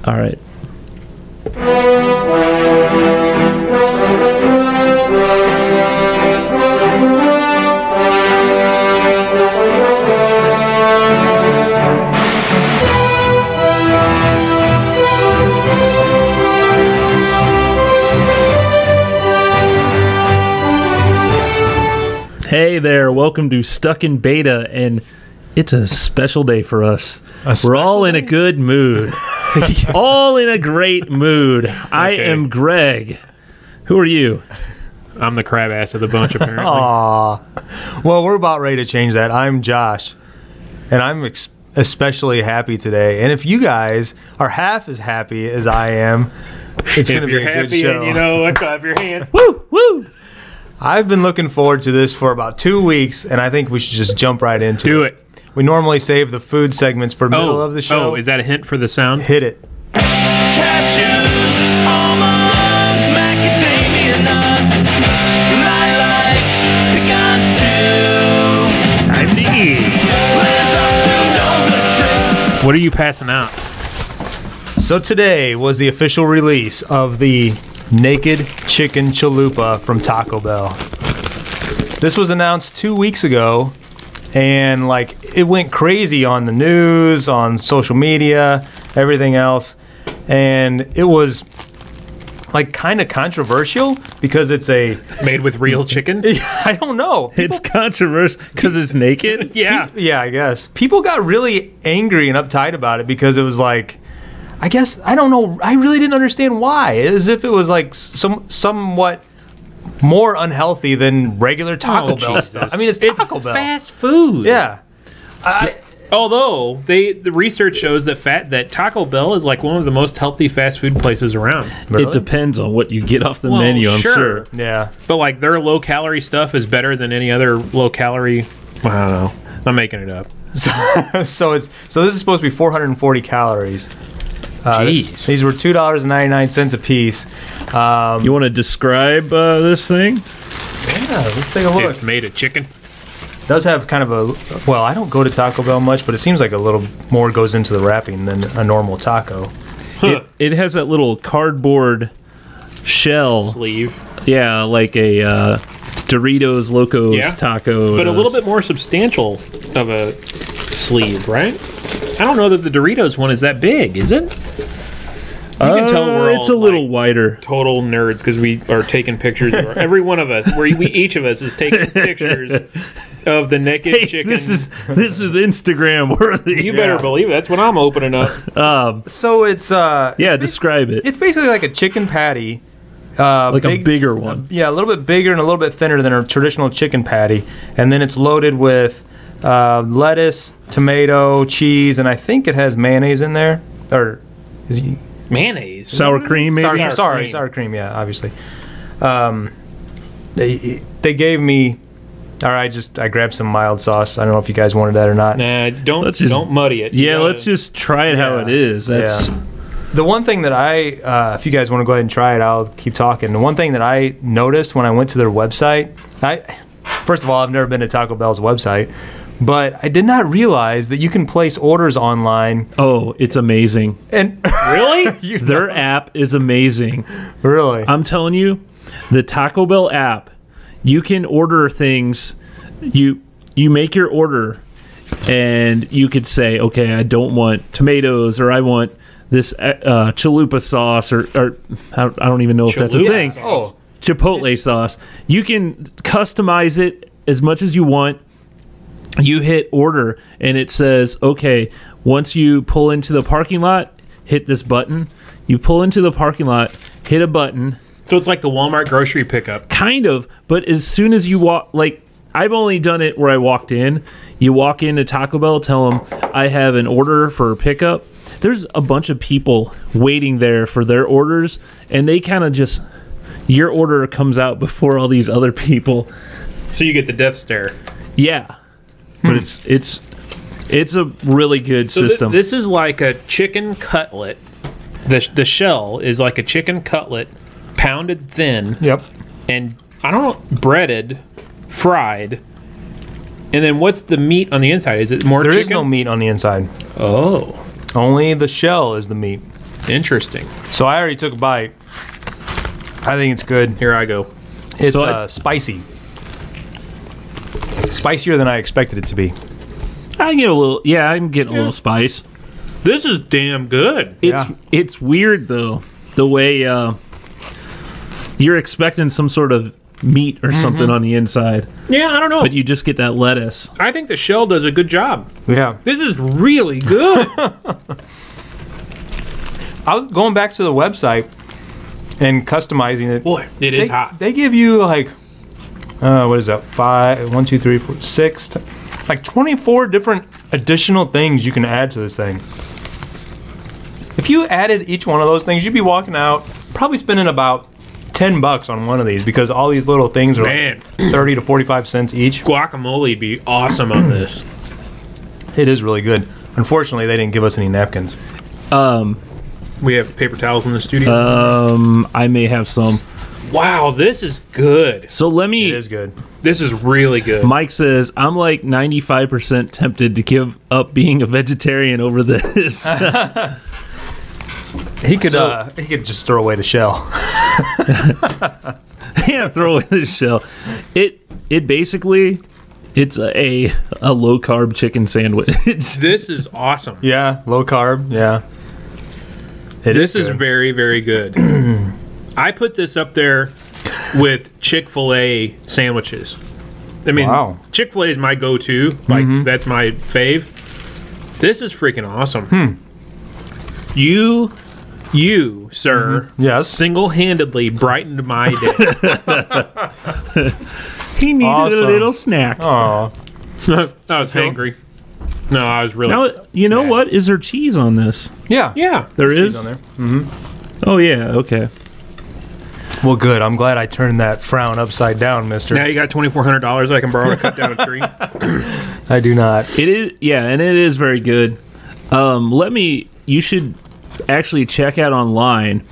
All right. Hey there, welcome to Stuck in Beta, and it's a special day for us. We're all in a good mood. All in a great mood. I am Greg. Who are you? I'm the crab ass of the bunch, apparently. Aww. Well, we're about ready to change that. I'm Josh, and I'm especially happy today. And if you guys are half as happy as I am, it's going to be a good show. And you know what? Clap your hands. Woo! Woo! I've been looking forward to this for about 2 weeks, and I think we should just jump right into it. Do it. We normally save the food segments for middle of the show. Oh, is that a hint for the sound? Hit it. Cashews, almonds, macadamia nuts, lilac, pecans too. Time to eat. Live up to know the tricks. What are you passing out? So today was the official release of the Naked Chicken Chalupa from Taco Bell. This was announced 2 weeks ago, and like it went crazy on the news, on social media, everything else, and it was like kind of controversial because it's a Made with real chicken? I don't know. It's controversial because it's naked? Yeah. Yeah, I guess. People got really angry and uptight about it because it was like, I guess, I don't know, I really didn't understand why. As if it was like somewhat more unhealthy than regular Taco Bell Jesus. stuff. I mean, it's Taco Bell. Fast food. Yeah. Although the research shows that Taco Bell is like one of the most healthy fast food places around. Really? It depends on what you get off the Well, menu, I'm sure. sure. Yeah. But like their low calorie stuff is better than any other low calorie. I don't know. I'm making it up. So this is supposed to be 440 calories. Jeez. These were $2.99 a piece. You want to describe this thing? Yeah, let's take a look. It's made of chicken. It does have kind of a, well, I don't go to Taco Bell much, but it seems like a little more goes into the wrapping than a normal taco. It has that little cardboard shell. Sleeve. Yeah, like a Doritos Locos taco. But a little bit more substantial of a sleeve, right? I don't know that the Doritos one is that big, is it? You can tell we're all it's a little like, wider. total nerds because we are taking pictures of every one of us, we each of us is taking pictures of the naked chicken. This is Instagram worthy. You better believe it. That's what I'm opening up. So it's Describe it. it's basically like a chicken patty. Like a bigger one. Yeah, a little bit bigger and a little bit thinner than a traditional chicken patty. And then it's loaded with lettuce, tomato, cheese, and I think it has mayonnaise in there. Or Mayonnaise. Sour cream, maybe? sour cream, yeah, obviously. They gave me, I grabbed some mild sauce. I don't know if you guys wanted that or not. Nah, don't muddy it. Yeah, let's just try it how it is. That's The one thing that if you guys want to go ahead and try it, I'll keep talking. The one thing that I noticed when I went to their website, first of all, I've never been to Taco Bell's website, but I did not realize that you can place orders online. Oh, it's amazing. And Really? Their app is amazing. Really? I'm telling you, the Taco Bell app, you can order things. You make your order, and you could say, okay, I don't want tomatoes, or I want this chalupa sauce, or I don't even know if that's a thing. Oh. Chipotle sauce. You can customize it as much as you want. You hit order, and it says, okay, once you pull into the parking lot, hit this button. You pull into the parking lot, hit a button. So it's like the Walmart grocery pickup. Kind of, but as soon as you walk, like, I've only done it where I walked in. You walk into Taco Bell, tell them I have an order for pickup. There's a bunch of people waiting there for their orders, and they kind of just, your order comes out before all these other people. So you get the death stare. Yeah. But it's a really good system. This is like a chicken cutlet. The shell is like a chicken cutlet, pounded thin. Yep. And I don't know, breaded, fried. And then what's the meat on the inside? Is it more chicken? There is no meat on the inside. Oh. Only the shell is the meat. Interesting. So I already took a bite. I think it's good. Here I go. It's So spicy. Spicier than I expected it to be. I get a little. Yeah, I'm getting a little spice. This is damn good. It's weird though, the way you're expecting some sort of meat or something on the inside, Yeah, I don't know. but you just get that lettuce. I think the shell does a good job. Yeah. This is really good. I was going back to the website and customizing it. Boy, it is hot. They give you like, what is that? 5, 1, 2, 3, 4, 6, like 24 different additional things you can add to this thing. If you added each one of those things, you'd be walking out probably spending about $10 on one of these because all these little things are Man. like 30 to 45 cents each. Guacamole would be awesome on this. It is really good. Unfortunately, they didn't give us any napkins. We have paper towels in the studio. I may have some. Wow, this is good. So let It me. is good. This is really good. Mike says I'm like 95% tempted to give up being a vegetarian over this. He could just throw away the shell. Yeah, throw away the shell. It basically it's a low carb chicken sandwich. This is awesome. Yeah, low carb. Yeah. This is good. very, very good. I put this up there with Chick-fil-A sandwiches. I mean, Wow. Chick-fil-A is my go-to. Like, that's my fave. This is freaking awesome. You, sir, Yes. single-handedly brightened my day. He needed Awesome. a little snack. Oh, I was hangry. No, I was really... Now, you know what? Is there cheese on this? yeah. yeah. There Cheese is? on there. Oh, yeah, okay. Well, good. I'm glad I turned that frown upside down, mister. Now you got $2,400 I can borrow to cut down a tree. I do not. It is, yeah, and it is very good. You should actually check out online,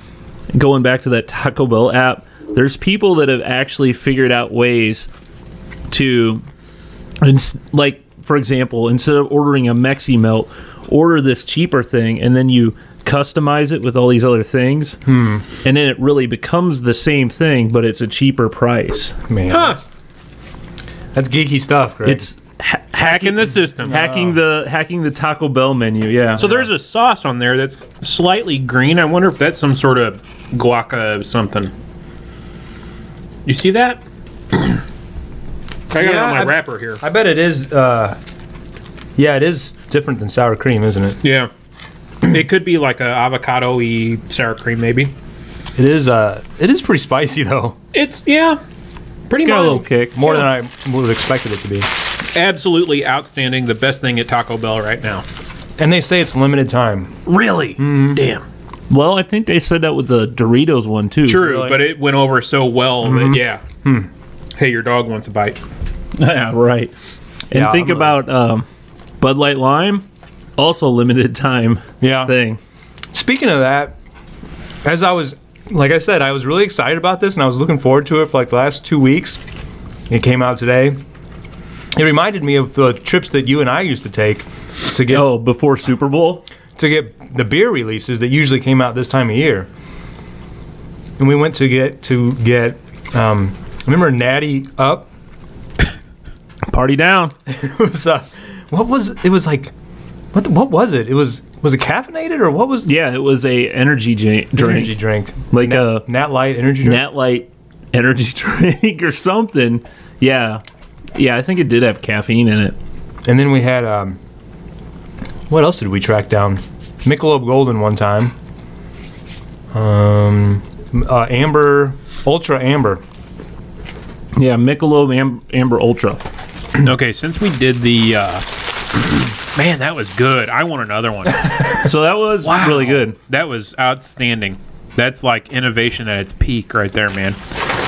going back to that Taco Bell app, there's people that have actually figured out ways to, like, for example, instead of ordering a Mexi Melt, order this cheaper thing, and then you customize it with all these other things, and then it really becomes the same thing, but it's a cheaper price. Man, Huh. that's geeky stuff, Greg. It's Hacking the system. hacking the Taco Bell menu. Yeah. So there's a sauce on there that's slightly green. I wonder if that's some sort of guaca something. You see that? I got it on my wrapper here. I bet it is. Yeah, it is different than sour cream, isn't it? Yeah. It could be like a avocado-y sour cream, maybe. It is. It is pretty spicy though. It's, yeah, pretty got a little mild. kick. More than I would have expected it to be. Absolutely outstanding. The best thing at Taco Bell right now. And they say it's limited time. Really? Damn. Well, I think they said that with the Doritos one too. True, Really? but it went over so well that, yeah. Hey, your dog wants a bite. Yeah, right. And Yeah, think I'm about Bud Light Lime, also limited time Yeah. thing. Speaking of that, as I was, like I said, I was really excited about this, and I was looking forward to it for like the last 2 weeks. It came out today. It reminded me of the trips that you and I used to take to get Before Super Bowl? to get the beer releases that usually came out this time of year. And we went to get remember Natty Up? Party down. It was what was it? It was it caffeinated or what was Yeah, it was a energy drink. energy drink? Like a Nat Light energy drink. Nat Light energy drink or something. Yeah. Yeah, I think it did have caffeine in it. And then we had what else did we track down? Michelob Golden one time. Amber, Ultra Amber. Yeah, Michelob Amber Ultra. Okay, since we did the... man, that was good. I want another one. So that was really good. That was outstanding. That's like innovation at its peak right there, man.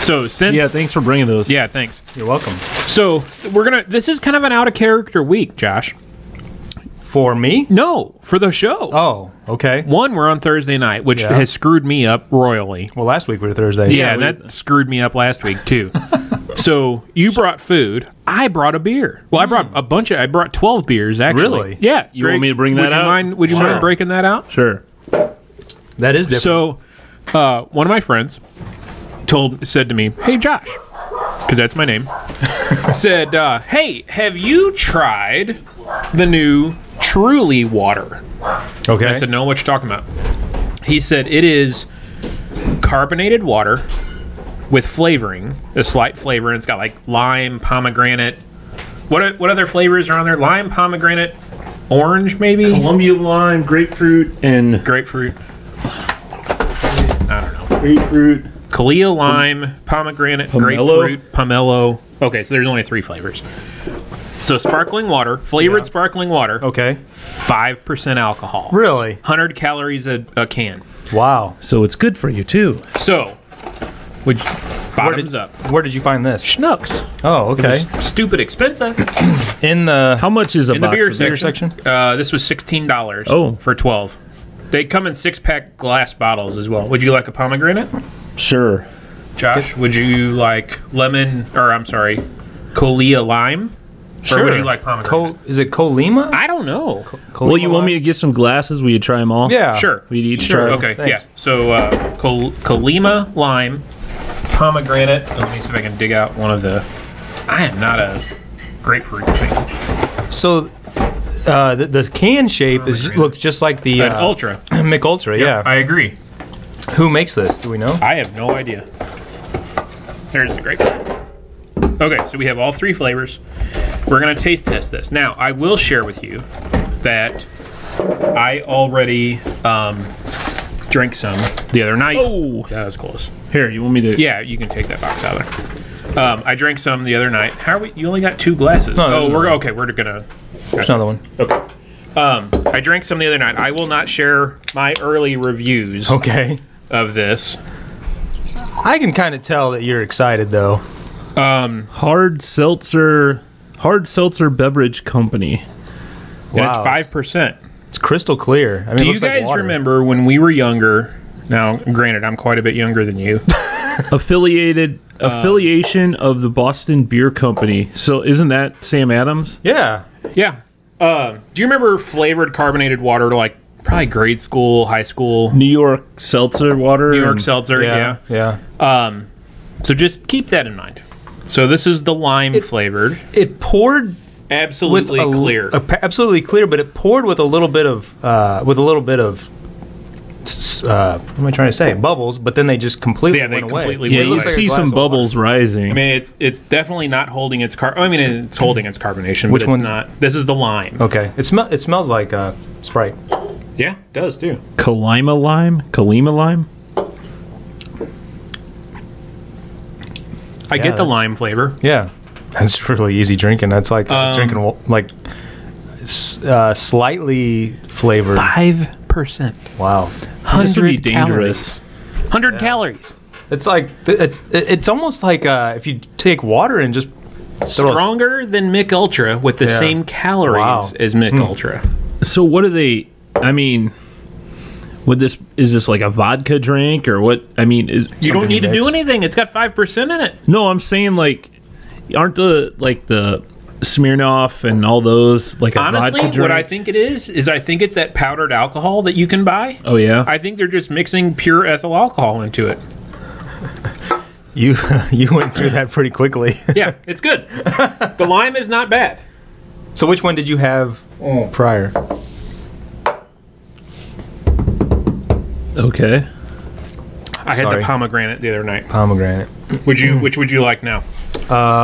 So since... Yeah, thanks for bringing those. Yeah, thanks. You're welcome. So we're gonna... This is kind of an out-of-character week, Josh. For me? No, for the show. Oh, okay. One, we're on Thursday night, which Yeah. has screwed me up royally. Well, last week we were Thursday. Yeah, and that screwed me up last week, too. So you brought food. I brought a beer. Well, I brought a bunch of... I brought 12 beers, actually. Really? Yeah. You want me to bring that would out? Would you Sure. mind breaking that out? Sure. That is different. So, one of my friends said to me, "Hey, Josh," because that's my name. Said, "Hey, have you tried the new Truly water?" Okay. I said, "No, what you talking about?" He said, "It is carbonated water with flavoring, a slight flavor, and it's got like lime, pomegranate. What other flavors are on there? Lime, pomegranate, orange, maybe? Columbia lime, grapefruit, and Grapefruit. I don't know. grapefruit. Kalia lime, pomegranate, Pomelo? grapefruit, pomelo. Okay, so there's only 3 flavors. So sparkling water, flavored sparkling water, Okay. 5% alcohol. Really? 100 calories a can. Wow. So it's good for you too. So, bottoms up. Where did you find this? Schnooks. Oh, okay. Stupid expensive. In the How much is a In the box beer of section. This was $16 for 12. They come in 6-pack glass bottles as well. Would you like a pomegranate? Sure. Josh, would you like Kalia lime? Sure. Or would you like pomegranate? Is it Colima? I don't know. Well, you want me to get some glasses? Will you try them all? Yeah. Sure. We'd each Sure. try. Okay, Thanks. yeah. So, Kalima lime, pomegranate. Let me see if I can dig out one of the... I am not a grapefruit fan. So, the can shape looks just like the An Ultra. Mick Ultra. Yeah. I agree. Who makes this? Do we know? I have no idea. There's the grapefruit. Okay, so we have all 3 flavors. We're going to taste test this. Now, I will share with you that I already drank some the other night. Oh. That was close. Here, you want me to? Yeah, you can take that box out of there. I drank some the other night. How are we? You only got 2 glasses. No, there's we're another. okay. We're gonna. There's another one. Okay. I drank some the other night. I will not share my early reviews Okay. of this. I can kind of tell that you're excited, though. Hard seltzer beverage company. And Wow. it's 5%. It's crystal clear. I mean, it Do you looks like guys water. remember when we were younger? Now, granted, I'm quite a bit younger than you. Affiliation of the Boston Beer Company. So isn't that Sam Adams? Yeah. Yeah. Do you remember flavored carbonated water, like probably grade school, high school? New York seltzer water. New York and- seltzer, yeah. Yeah. So just keep that in mind. So this is the lime flavored, It poured absolutely clear. Absolutely clear, but it poured with a little bit of what am I trying to say? Bubbles, but then they just completely Yeah, they went away. completely Yeah, went you away. like a see glass some of water. bubbles rising. I mean, it's definitely not holding its it's holding its carbonation, Which but it's one's- not. This is the lime. Okay. It smells like Sprite. Yeah, it does too. Kalima lime. I get the that's- lime flavor. Yeah. That's really easy drinking. That's like drinking like slightly flavored. 5%. Wow. This would be 100 dangerous. 100 calories. It's like it's almost like if you take water and just throw a- Stronger than Mick Ultra with the Yeah. same calories Wow. as Mick Ultra. So what do they? I mean, is this like a vodka drink or what? I mean, You don't Something need to do mixed. anything. It's got 5% in it. no, I'm saying like, aren't the Smirnoff and all those like a Honestly, vodka drink? what I think it is I think it's that powdered alcohol that you can buy. Oh yeah. I think they're just mixing pure ethyl alcohol into it. You went through that pretty quickly. Yeah, it's good. The lime is not bad. So which one did you have prior? Okay. I had Sorry. the pomegranate the other night. Pomegranate. Which would you like now?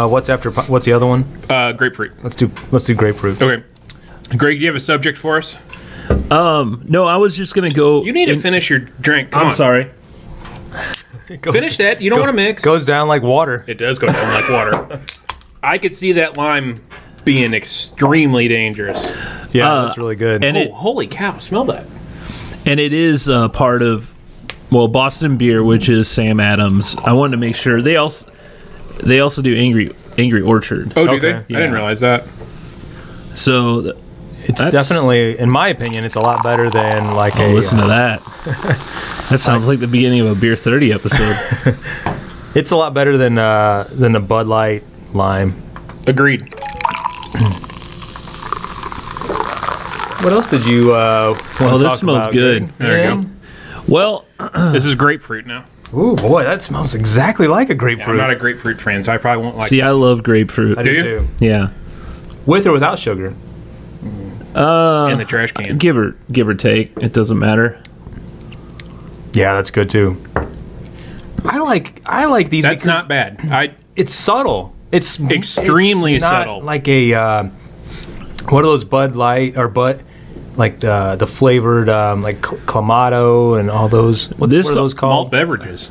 What's the other one? Grapefruit. Let's do grapefruit. Okay. Greg, do you have a subject for us? No, I was just gonna go. You need to finish your drink. Come I'm on. sorry. Finish that. You don't want to mix. Goes down like water. It does go down like water. I could see that lime being extremely dangerous. Yeah, that's really good. and Oh, it- holy cow! Smell that. And it is part of Boston Beer, which is Sam Adams. I wanted to make sure they also do Angry Orchard. Oh, do Okay. they? I didn't realize that. So it's that's- definitely, in my opinion, it's a lot better than like listen to that. That sounds like the beginning of a Beer 30 episode. It's a lot better than the Bud Light lime. Agreed. What else did you want to this talk smells about, good. Greg? There you Yeah. go. Well, This is grapefruit now. Ooh, boy, that smells exactly like a I'm grapefruit. not a grapefruit fan, so I probably won't like see, it. I love grapefruit. I do Do you? too. Yeah. With or without sugar? In the trash can. Give or take. It doesn't matter. Yeah, that's good too. I like these. That's because not bad. It's subtle. It's Extremely it's not subtle. Like a what are those Bud Light or like the flavored like Clamato and all those. What are those called? Malt beverages.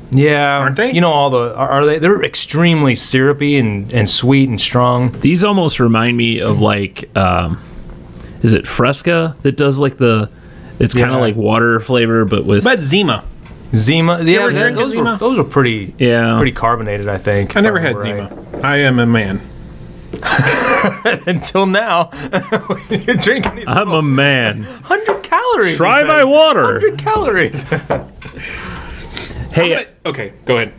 Yeah, Aren't they? You know all the are they? They're extremely syrupy and sweet and strong. These almost remind me of like, is it Fresca that does like the? It's kind of Yeah. like water flavor, but with But Zima. Zima, yeah, ever drink a those Zima? were pretty carbonated. I think I if never had remember Zima. I am a man. right. Until now. You're drinking these. I'm a man. 100 calories. Try it my says. water. 100 calories. Hey, Okay, go ahead.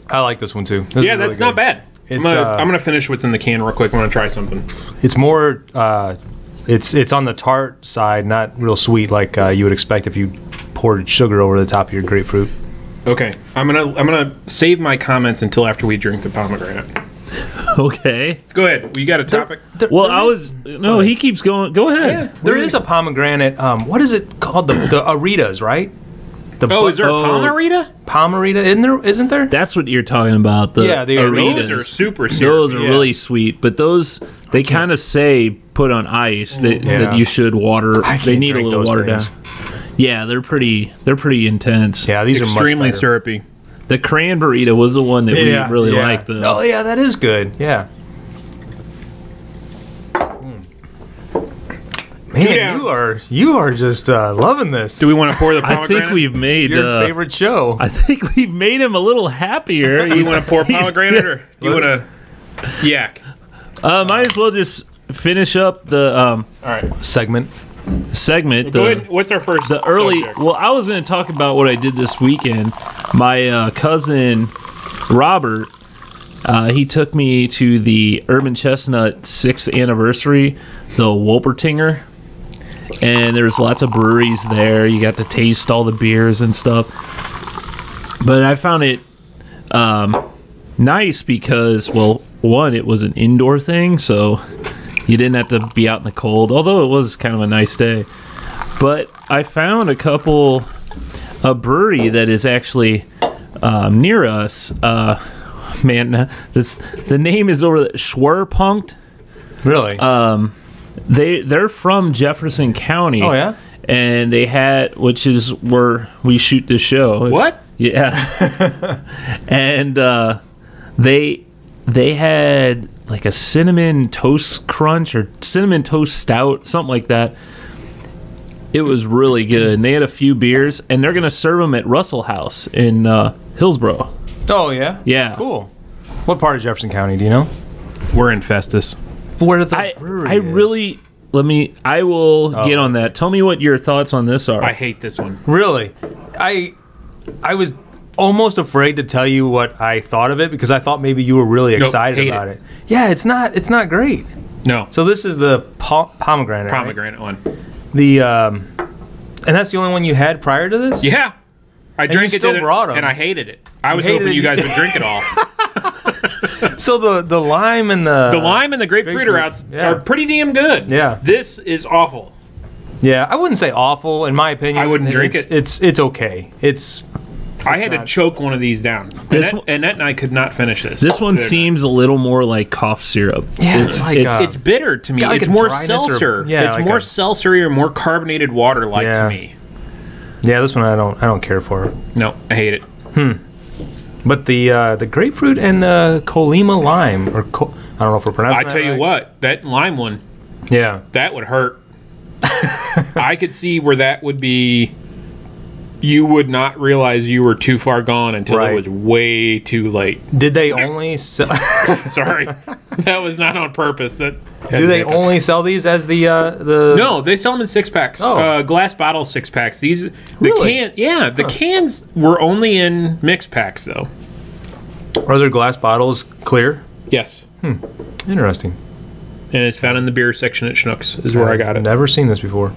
I like this one too. This Yeah, is really that's not good. bad. It's, I'm gonna finish what's in the can real quick. I want to try something. It's more. It's on the tart side, not real sweet like you would expect if you poured sugar over the top of your grapefruit. Okay, I'm gonna save my comments until after we drink the pomegranate. okay. Go ahead. You got a topic? Well, he keeps going. Go ahead. There is a pomegranate. What is it called? The Aritas, right? Is there a Pomerita? Pomerita? Isn't there? That's what you're talking about. The Yeah, the Aritas. Those are super syrupy. Those are yeah. really sweet, but those they kind of say put on ice that Yeah. you should water. I They can't need a drink little those water things. down. Yeah, they're pretty intense. Yeah, these Extremely are much better. syrupy. The cran burrito was the one that we really yeah. liked. Oh yeah, that is good. Yeah. Man, down. you are just loving this. Do we want to pour the I pomegranate? think we've made. Your favorite show. I think we've made him a little happier. Do you want to pour pomegranate or do you want to yak? Might as well just finish up the All right. Segment. segment. Go ahead. What's our first? The early. subject? Well, I was going to talk about what I did this weekend. My cousin Robert, he took me to the Urban Chestnut 6th anniversary, the Wolpertinger, and there's lots of breweries there. You got to taste all the beers and stuff. But I found it nice because, well, one, it was an indoor thing, so you didn't have to be out in the cold, although it was kind of a nice day. But I found a brewery that is actually near us. Man, the name is over there. Schwerpunkt. Really? They're from Jefferson County. Oh, yeah? And they had, which is where we shoot this show. What? Yeah. And they had like a cinnamon toast crunch or cinnamon toast stout, something like that. It was really good. And they had a few beers, and they're going to serve them at Russell House in Hillsborough. Oh, yeah? Yeah. Cool. What part of Jefferson County, do you know? We're in Festus. Where the brewery I is. really... I will get on that. Tell me what your thoughts on this are. I hate this one. Really? I was almost afraid to tell you what I thought of it because I thought maybe you were really excited hate about it. Yeah, it's not great. No. So this is the pomegranate. right? Pomegranate one. The and that's the only one you had prior to this? Yeah. I drank you it still the other- brought 'em. and I hated it. I was hated hoping it. you guys would drink it all. So the lime and the lime and the grapefruit are pretty damn good. Yeah. This is awful. Yeah, I wouldn't say awful in my opinion. I wouldn't drink it. It's okay. I had to choke one of these down. This Annette and I could not finish this. This one Today. seems a little more like cough syrup. Yeah, it's like, It's bitter to me. got like It's a more dryness or- seltzer. yeah, it's like more a- seltzery or more carbonated water like Yeah. to me. yeah, this one I don't care for. No, I hate it. But the grapefruit and the Colima lime or I don't know if we're pronouncing I tell that you right. what, that lime one, Yeah. that would hurt. I could see where that would be. You would not realize you were too far gone until Right. it was way too late. Did they only sell Sorry, that was not on purpose. That Do they only sell these as the No, they sell them in 6-packs. Oh. Glass bottle 6-packs. The Really? cans were only in mixed packs though. Are their glass bottles clear? Yes, Interesting. and it's found in the beer section at Schnucks. Is where I got it. Never seen this before.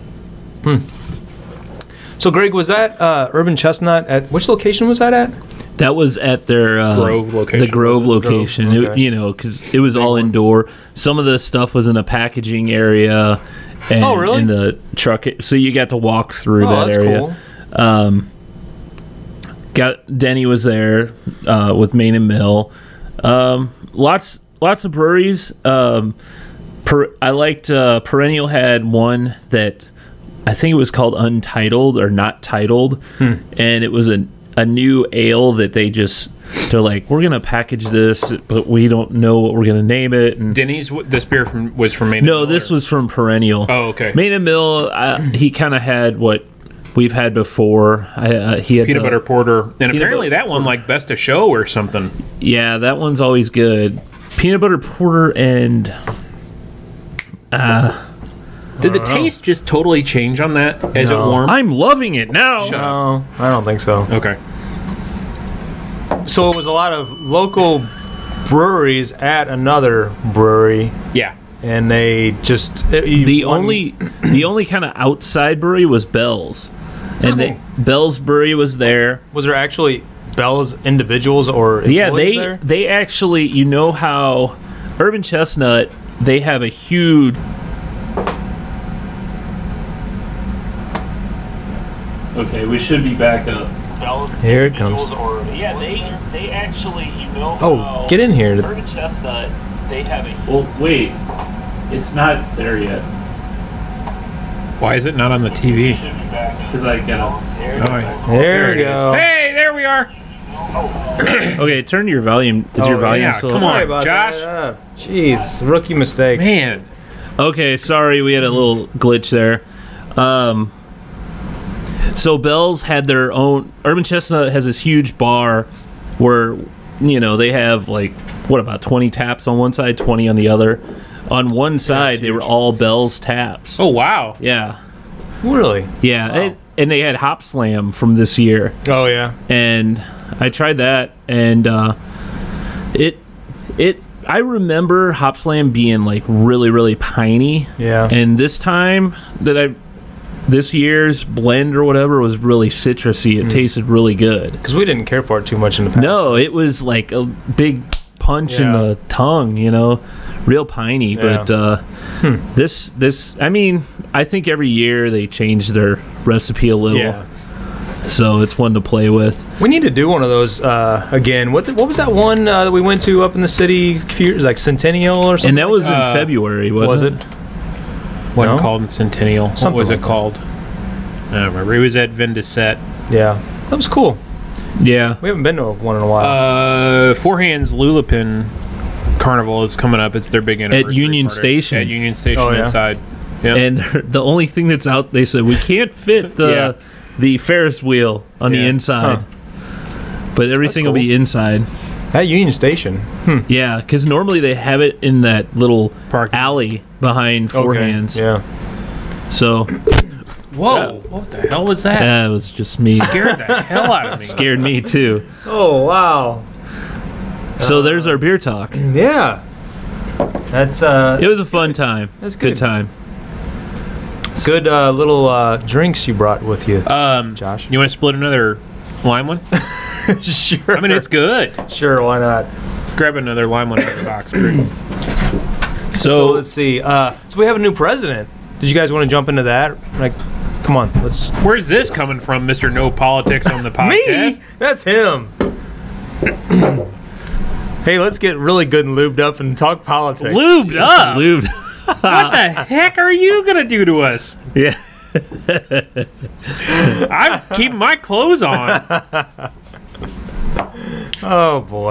So So, Greg, was that Urban Chestnut at which location was that at? That was at their Grove location. The Grove location. Grove, okay. Because it was all indoor. Some of the stuff was in a packaging area. And Oh, really? In the truck, so you got to walk through Oh, that that's area. cool. Got Denny was there with Main and Mill. Lots of breweries. I liked Perennial had one that I think it was called Untitled or Not Titled, and it was a new ale that they're like, we're gonna package this, but we don't know what we're gonna name it. And Denny's. This beer was from Maine. no, this was from Perennial. Oh, okay. Main and Mill. He kind of had what we've had before. He had Peanut butter porter, and peanut apparently butter that one like best of show or something. Yeah, that one's always good. Peanut butter porter and Did the taste just totally change on that as No. it warmed? I'm loving it now. Shut up. No, I don't think so. Okay. So it was a lot of local breweries at another brewery, Yeah. and they just The only kind of outside brewery was Bell's, and Bell's Brewery was there. was there actually Bell's individuals or Yeah, employees there? they actually, how Urban Chestnut, they have a huge. Okay, we should be back up. Here it comes. Yeah, they actually, Oh, get in here. Urban Chestnut, they have a. Well, wait, it's not there yet. Why is it not on the TV? Because I got Oh, yeah. There it we is. go. Hey, there we are. Okay, turn your volume. Is your volume yeah, still? come Sorry on, about Josh. that. Jeez, rookie mistake. Man. Okay, sorry, we had a little glitch there. So Bell's had their own. Urban Chestnut has this huge bar where they have like about 20 taps on one side, 20 on the other. On one side, they were all Bell's taps. Oh, wow. Yeah, Really? yeah, Wow. and they had Hop Slam from this year, Oh yeah. and I tried that, and I remember Hop Slam being like really, really piney. Yeah. And this time this year's blend or whatever was really citrusy. It tasted really good. Because we didn't care for it too much in the past. No, it was like a big punch in Yeah. the tongue, real piney. Yeah. But this, I mean, I think every year they change their recipe a little. Yeah. So it's one to play with. We need to do one of those again. What was that one that we went to up in the city? It was like Centennial or something. And that was in Uh, February, was wasn't it? Wasn't No? called Centennial. Something What was like it that. called? I don't remember. It was at Vendicette. Yeah, that was cool. Yeah. We haven't been to one in a while. Four Hands Lulapin Carnival is coming up. It's their big anniversary Union party. Station. At Union Station Oh, yeah? inside. Yep. And the only thing that's out, they said, we can't fit the Ferris wheel on the Yeah. inside. But everything will cool. be inside. At Union Station. Yeah, because normally they have it in that little Parking. alley behind Four Hands. Yeah. So Whoa! What the hell was that? that was just me. Scared the hell out of me. Scared me too. Oh wow. So there's our beer talk. Yeah. That's It was a fun time. That's Good good. time. good little drinks you brought with you, Josh. You want to split another lime one? Sure. I mean, it's good. Sure. Why not? Grab another lime one out of the box. Pretty. So let's see. So we have a new president. Did you guys want to jump into that? Like, come on, let's. Where's this coming from, Mr. No Politics on the podcast? Me? That's him. Hey, let's get really good and lubed up and talk politics. Lubed up? Lubed. What the heck are you going to do to us? Yeah. I'm keeping my clothes on. Oh boy.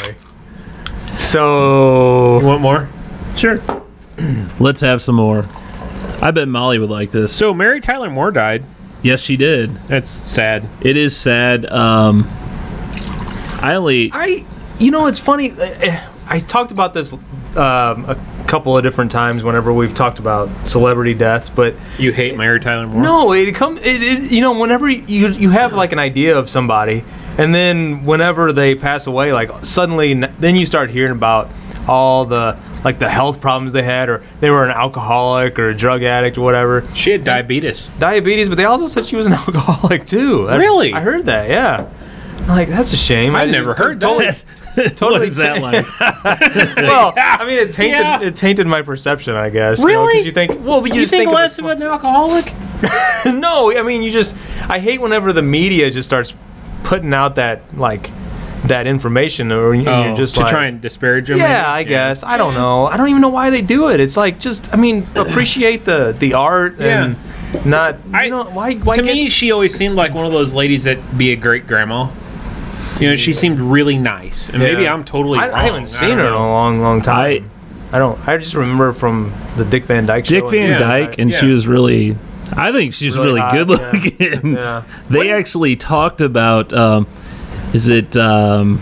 So You want more? Sure. Let's have some more. I bet Molly would like this. So Mary Tyler Moore died. Yes, she did. That's sad. It is sad. it's funny. I talked about this a couple of different times whenever we've talked about celebrity deaths, but You hate Mary Tyler Moore? no, whenever you have like an idea of somebody, and then whenever they pass away, like suddenly, then you start hearing about all the like the health problems they had, or they were an alcoholic or a drug addict or whatever. She had diabetes. Diabetes, but they also said she was an alcoholic too. Really? I heard that. Yeah. I'm like, that's a shame. I never heard that. What is that like? Well, I mean, it tainted my perception, I guess. Really? You think, well, but you just think think less of an alcoholic? No, I mean, I hate whenever the media just starts putting out that information, or you're just to like, try and disparage them. yeah, I guess. I don't know. I don't even know why they do it. It's like, appreciate the art and not. Why? To me, she always seemed like one of those ladies that'd be a great grandma. She seemed really nice, and maybe I'm totally wrong. I haven't seen her in a long, long time. I just remember from the Dick Van Dyke show. Dick Van Dyke, and she was really. I think she's really hot, good looking. Yeah. They actually talked about. Is it that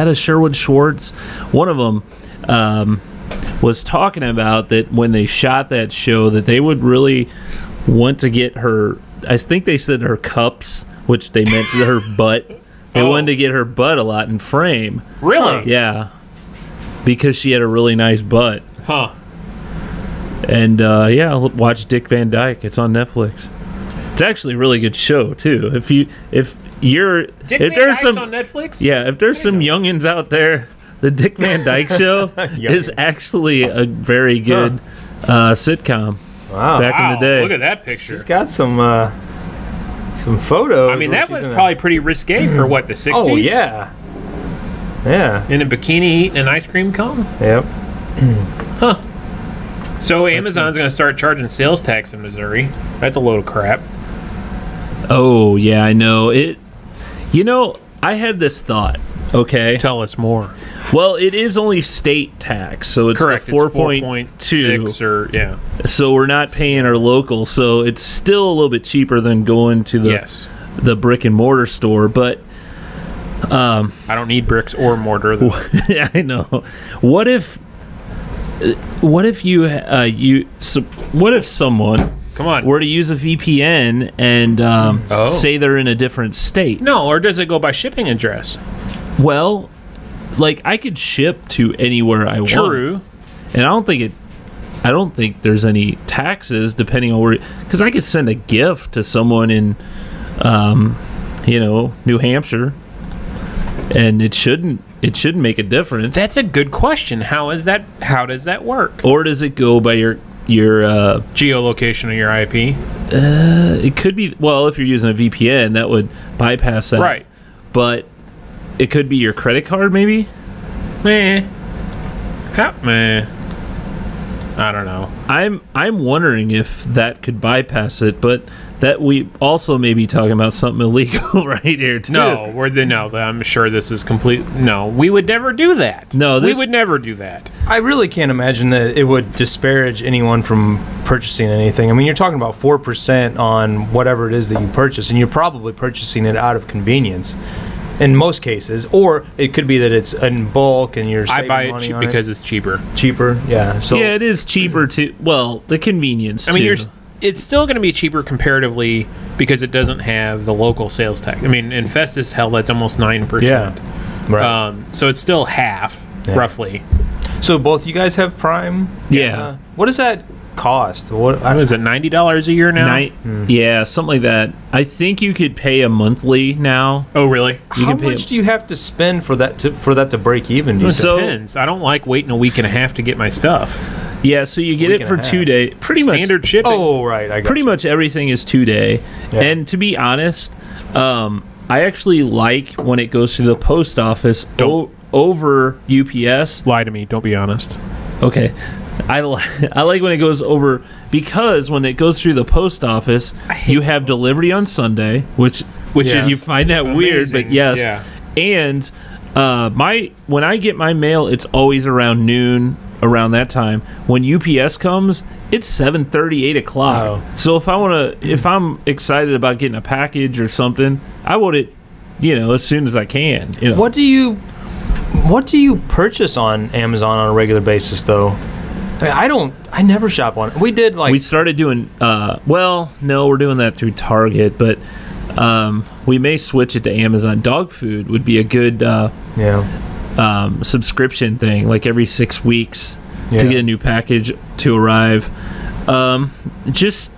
a Sherwood Schwartz? One of them was talking about that when they shot that show, that they would really want to get her. I think they said her cups, which they meant her butt. They wanted to get her butt a lot in frame. Really? Yeah, because she had a really nice butt. Huh. And watch Dick Van Dyke. It's on Netflix. It's actually a really good show too. If there's on Netflix? Yeah, if there's some youngins out there, the Dick Van Dyke Show is actually a very good sitcom. Wow. Back in the day. Look at that picture. She's got some photos. I mean, that was probably pretty risque for what, the 60s? Oh yeah. Yeah. In a bikini eating an ice cream cone? Yep. Huh. So Amazon's going to start charging sales tax in Missouri. That's a load of crap. Oh yeah, I know it. I had this thought. Okay. Tell us more. Well, it is only state tax, so it's Correct. the 4.2. Or yeah. So we're not paying our local, so it's still a little bit cheaper than going to the brick and mortar store. But I don't need bricks or mortar. I know. What if someone were to use a VPN and say they're in a different state? No, or does it go by shipping address? Well, like I could ship to anywhere I want. True. And I don't think there's any taxes depending on where, because I could send a gift to someone in New Hampshire, and it shouldn't make a difference. That's a good question. How does that work? Or does it go by your geolocation or your IP? It could be. Well, if you're using a VPN, that would bypass that. Right. But it could be your credit card, maybe. Meh. I don't know. I'm wondering if that could bypass it, but that we also may be talking about something illegal right here too. No, I'm sure this is complete. No, we would never do that. No, we would never do that. I really can't imagine that it would disparage anyone from purchasing anything. I mean, you're talking about 4% on whatever it is that you purchase, and you're probably purchasing it out of convenience in most cases. Or it could be that it's in bulk and you're saving money on it. I buy it because it's cheaper. Cheaper, yeah. So yeah, it is cheaper too. Well, the convenience. I mean, it's still going to be cheaper comparatively because it doesn't have the local sales tax. I mean, in Festus, hell, that's almost 9%. Yeah. Right. So it's still half, roughly. So both you guys have Prime? Yeah. What does that cost? What is it, $90 a year now? Yeah, something like that. I think you could pay a monthly now. Oh, really? How much do you have to spend for that to break even? It depends. I don't like waiting a week and a half to get my stuff. Yeah, so you get it for 2 days. Pretty much standard shipping. Oh, right. I got pretty much everything is 2 day. Yeah. And to be honest, I actually like when it goes to the post office over UPS. Lie to me. Don't be honest. Okay. I like when it goes over, because when it goes through the post office, you have delivery on Sunday, which is, you find that weird, but yes. Yeah. And when I get my mail, it's always around noon, around that time. When UPS comes, it's 7:30, 8 o'clock. Oh. So if I'm excited about getting a package or something, I want it, as soon as I can. What do you purchase on Amazon on a regular basis, though? I mean, I never shop on it. We started doing, no, we're doing that through Target, but we may switch it to Amazon. Dog food would be a good, subscription thing, like every 6 weeks Yeah. to get a new package to arrive. Just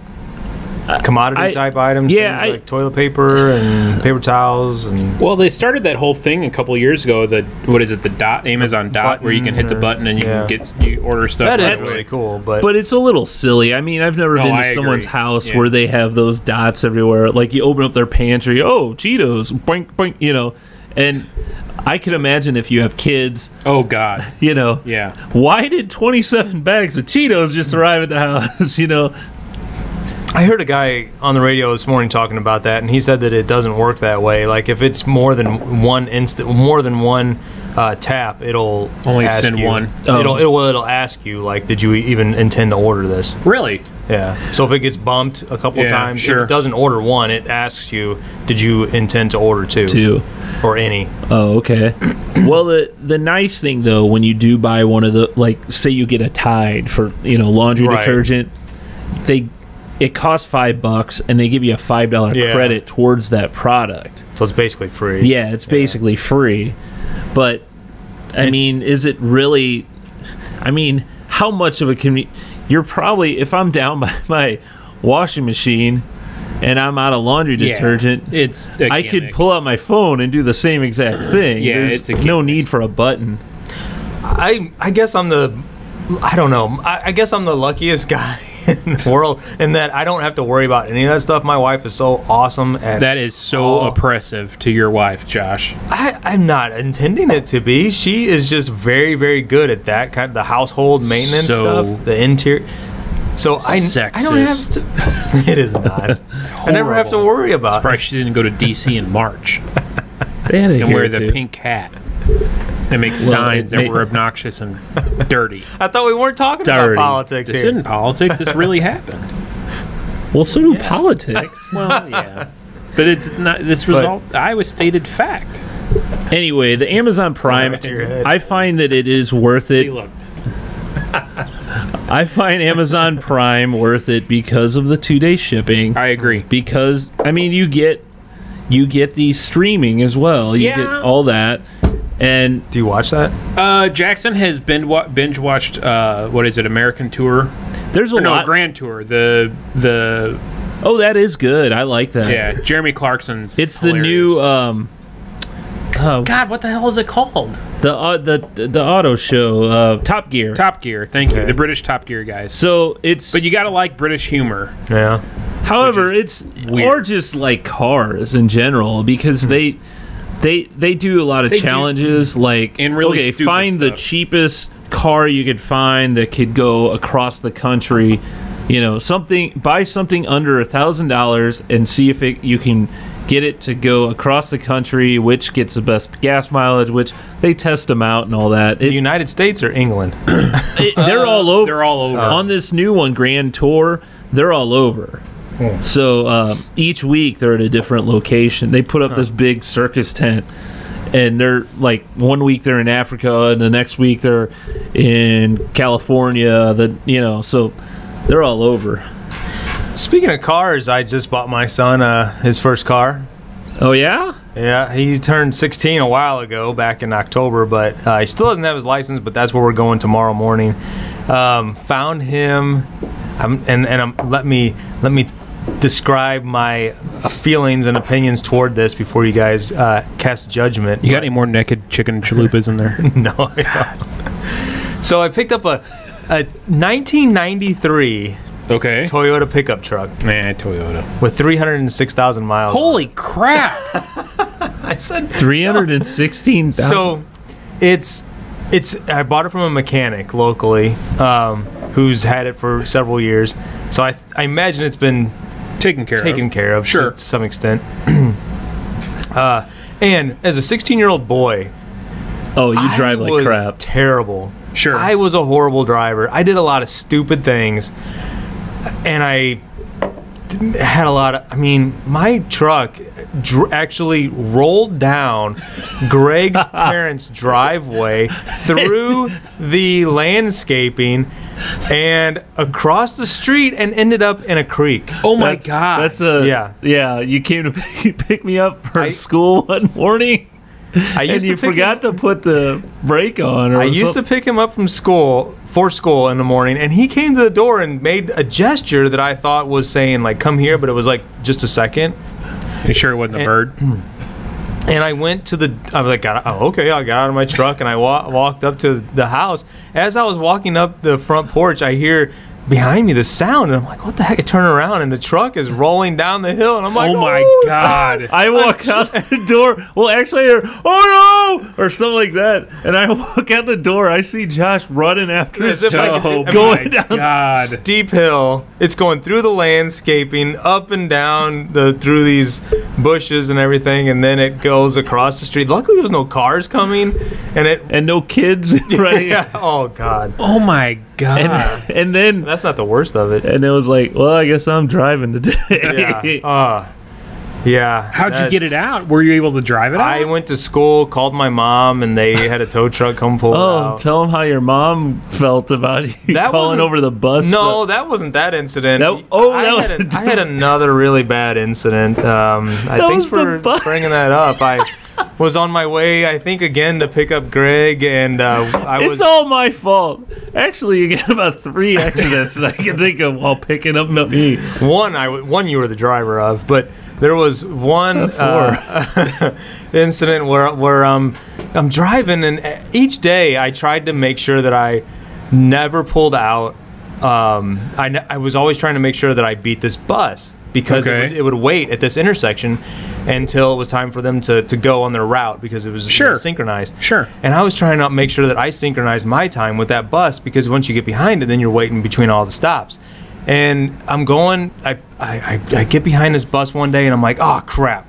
Commodity type items, yeah, things like toilet paper and paper towels and Well, they started that whole thing a couple years ago. The what is it? The Dot, Amazon Dot, where you can hit the button and you order stuff. that right is away. really cool. But But it's a little silly. I mean, I've never been I to someone's agree. house Yeah. where they have those dots everywhere. Like you open up their pantry, oh, Cheetos, boink, boink, you know. And I can imagine if you have kids, Oh God, you know, yeah. why did 27 bags of Cheetos just arrive at the house, you know? I heard a guy on the radio this morning talking about that, and he said that it doesn't work that way. Like if it's more than one tap, it'll Only ask send you. one. It'll ask you like, did you even intend to order this? Really? Yeah. So if it gets bumped a couple Yeah, times, sure. if it doesn't order one, it asks you, did you intend to order two? Two. Or any? Oh, okay. Well, the nice thing though, when you do buy one of the, like, say you get a Tide for, you know, laundry Right. detergent, it costs $5 and they give you a $5 Yeah. credit towards that product. So it's basically free. Yeah, it's basically free. But I mean, is it really? I mean, how much of a you're probably, if I'm down by my washing machine and I'm out of laundry detergent, It's a I could gimmick. pull out my phone and do the same exact thing. Yeah, There's it's a no gimmick. need for a button. I guess I'm the, I don't know. I guess I'm the luckiest guy in the world in that I don't have to worry about any of that stuff. My wife is so awesome at That is so oppressive to your wife, Josh. I'm not intending it to be. She is just very, very good at that kind of the household maintenance So stuff, the interior. So I don't have to. It is not. I never have to worry about it. Surprised she didn't go to DC in March They had it and here wear the too. pink hat and make signs that were obnoxious and dirty. I thought we weren't talking Dirty. about politics This here. isn't politics. This really happened. Well, so do politics. Well, yeah. But it's not. This was all Iowa stated fact. Anyway, the Amazon Prime, to your head. I find that it is worth it. See, look. I find Amazon Prime worth it because of the 2-day shipping. I agree. Because I mean, you get the streaming as well. You Yeah. get all that, and Do you watch that? Jackson has binge watched. What is it? American Tour? there's a Or no, lot. Grand Tour. The Oh, that is good. I like that. yeah. Jeremy Clarkson's. It's the hilarious. new God, what the hell is it called? the auto show Top Gear. Top Gear. Thank you. The British Top Gear guys. So it's But you got to like British humor. Yeah. however which it's weird. or just like cars in general because they do a lot of They do- challenges like And really okay, stupid find the stuff. cheapest car you could find that could go across the country, you know, buy something under $1,000 and see if you can get it to go across the country, which gets the best gas mileage, which they test them out and all that. The United States or England? They're all over. They're all over. On this new one, Grand Tour, they're all over. So each week they're at a different location. They put up this big circus tent, and they're like 1 week they're in Africa, and the next week they're in California. So they're all over. Speaking of cars, I just bought my son his first car. Oh yeah, Yeah, he turned 16 a while ago, back in October, but he still doesn't have his license. But that's where we're going tomorrow morning. Found him, let me describe my feelings and opinions toward this before you guys cast judgment. You got any more naked chicken chalupas in there? No. I don't. So I picked up a 1993 Okay. Toyota pickup truck Nah, Toyota. with 306,000 miles. Holy crap! I said 316,000. so. It's I bought it from a mechanic locally, who's had it for several years. So I imagine it's been Taken care of. to Sure. some extent. And as a 16-year-old boy, Oh, you drive I like was crap. terrible. Sure. I was a horrible driver. I did a lot of stupid things, and I had a lot of. I mean, my truck actually rolled down Greg's parents' driveway through the landscaping and across the street and ended up in a creek. Oh my god. That's Yeah. yeah. You came to pick me up for I- school one morning. And you forgot to put the brake on. Or I used to pick him up from school for school in the morning, and he came to the door and made a gesture that I thought was saying like "come here," but it was like just a second. You sure it wasn't a bird? And I went to I was like, okay. I got out of my truck and I walked up to the house. As I was walking up the front porch, I hear behind me the sound, and I'm like, what the heck? I turn around and the truck is rolling down the hill, and I'm like, Oh my God. I walk out the door. Well, actually, I hear, oh no, or something like that. And I walk out the door. I see Josh running after As his if I truck, could- going down. God. steep hill. It's going through the landscaping, up and down through these bushes and everything, and then it goes across the street. Luckily, there was no cars coming, And no kids, right? yeah. Oh God. Oh my God. And then, That's not the worst of it. and it was like, well, I guess I'm driving today. Yeah. Yeah. How'd you get it out? Were you able to drive it out? I went to school, called my mom, and they had a tow truck come pull it Oh, out. tell them how your mom felt about you That calling wasn't- over the bus. No, that wasn't that incident. That I had another really bad incident. Thanks was the for bus. bringing that up. I was on my way, I think, again to pick up Greg, and It's all my fault. Actually, you get about 3 accidents that I can think of while picking up me. one you were the driver of, but there was one incident where I'm driving, and each day I tried to make sure that I never pulled out. I was always trying to make sure that I beat this bus, because Okay. it would wait at this intersection until it was time for them to go on their route, because it was Sure. synchronized. Sure. And I was trying to make sure that I synchronized my time with that bus, because once you get behind it, then you're waiting between all the stops. And I'm going, I get behind this bus one day, and I'm like, oh crap.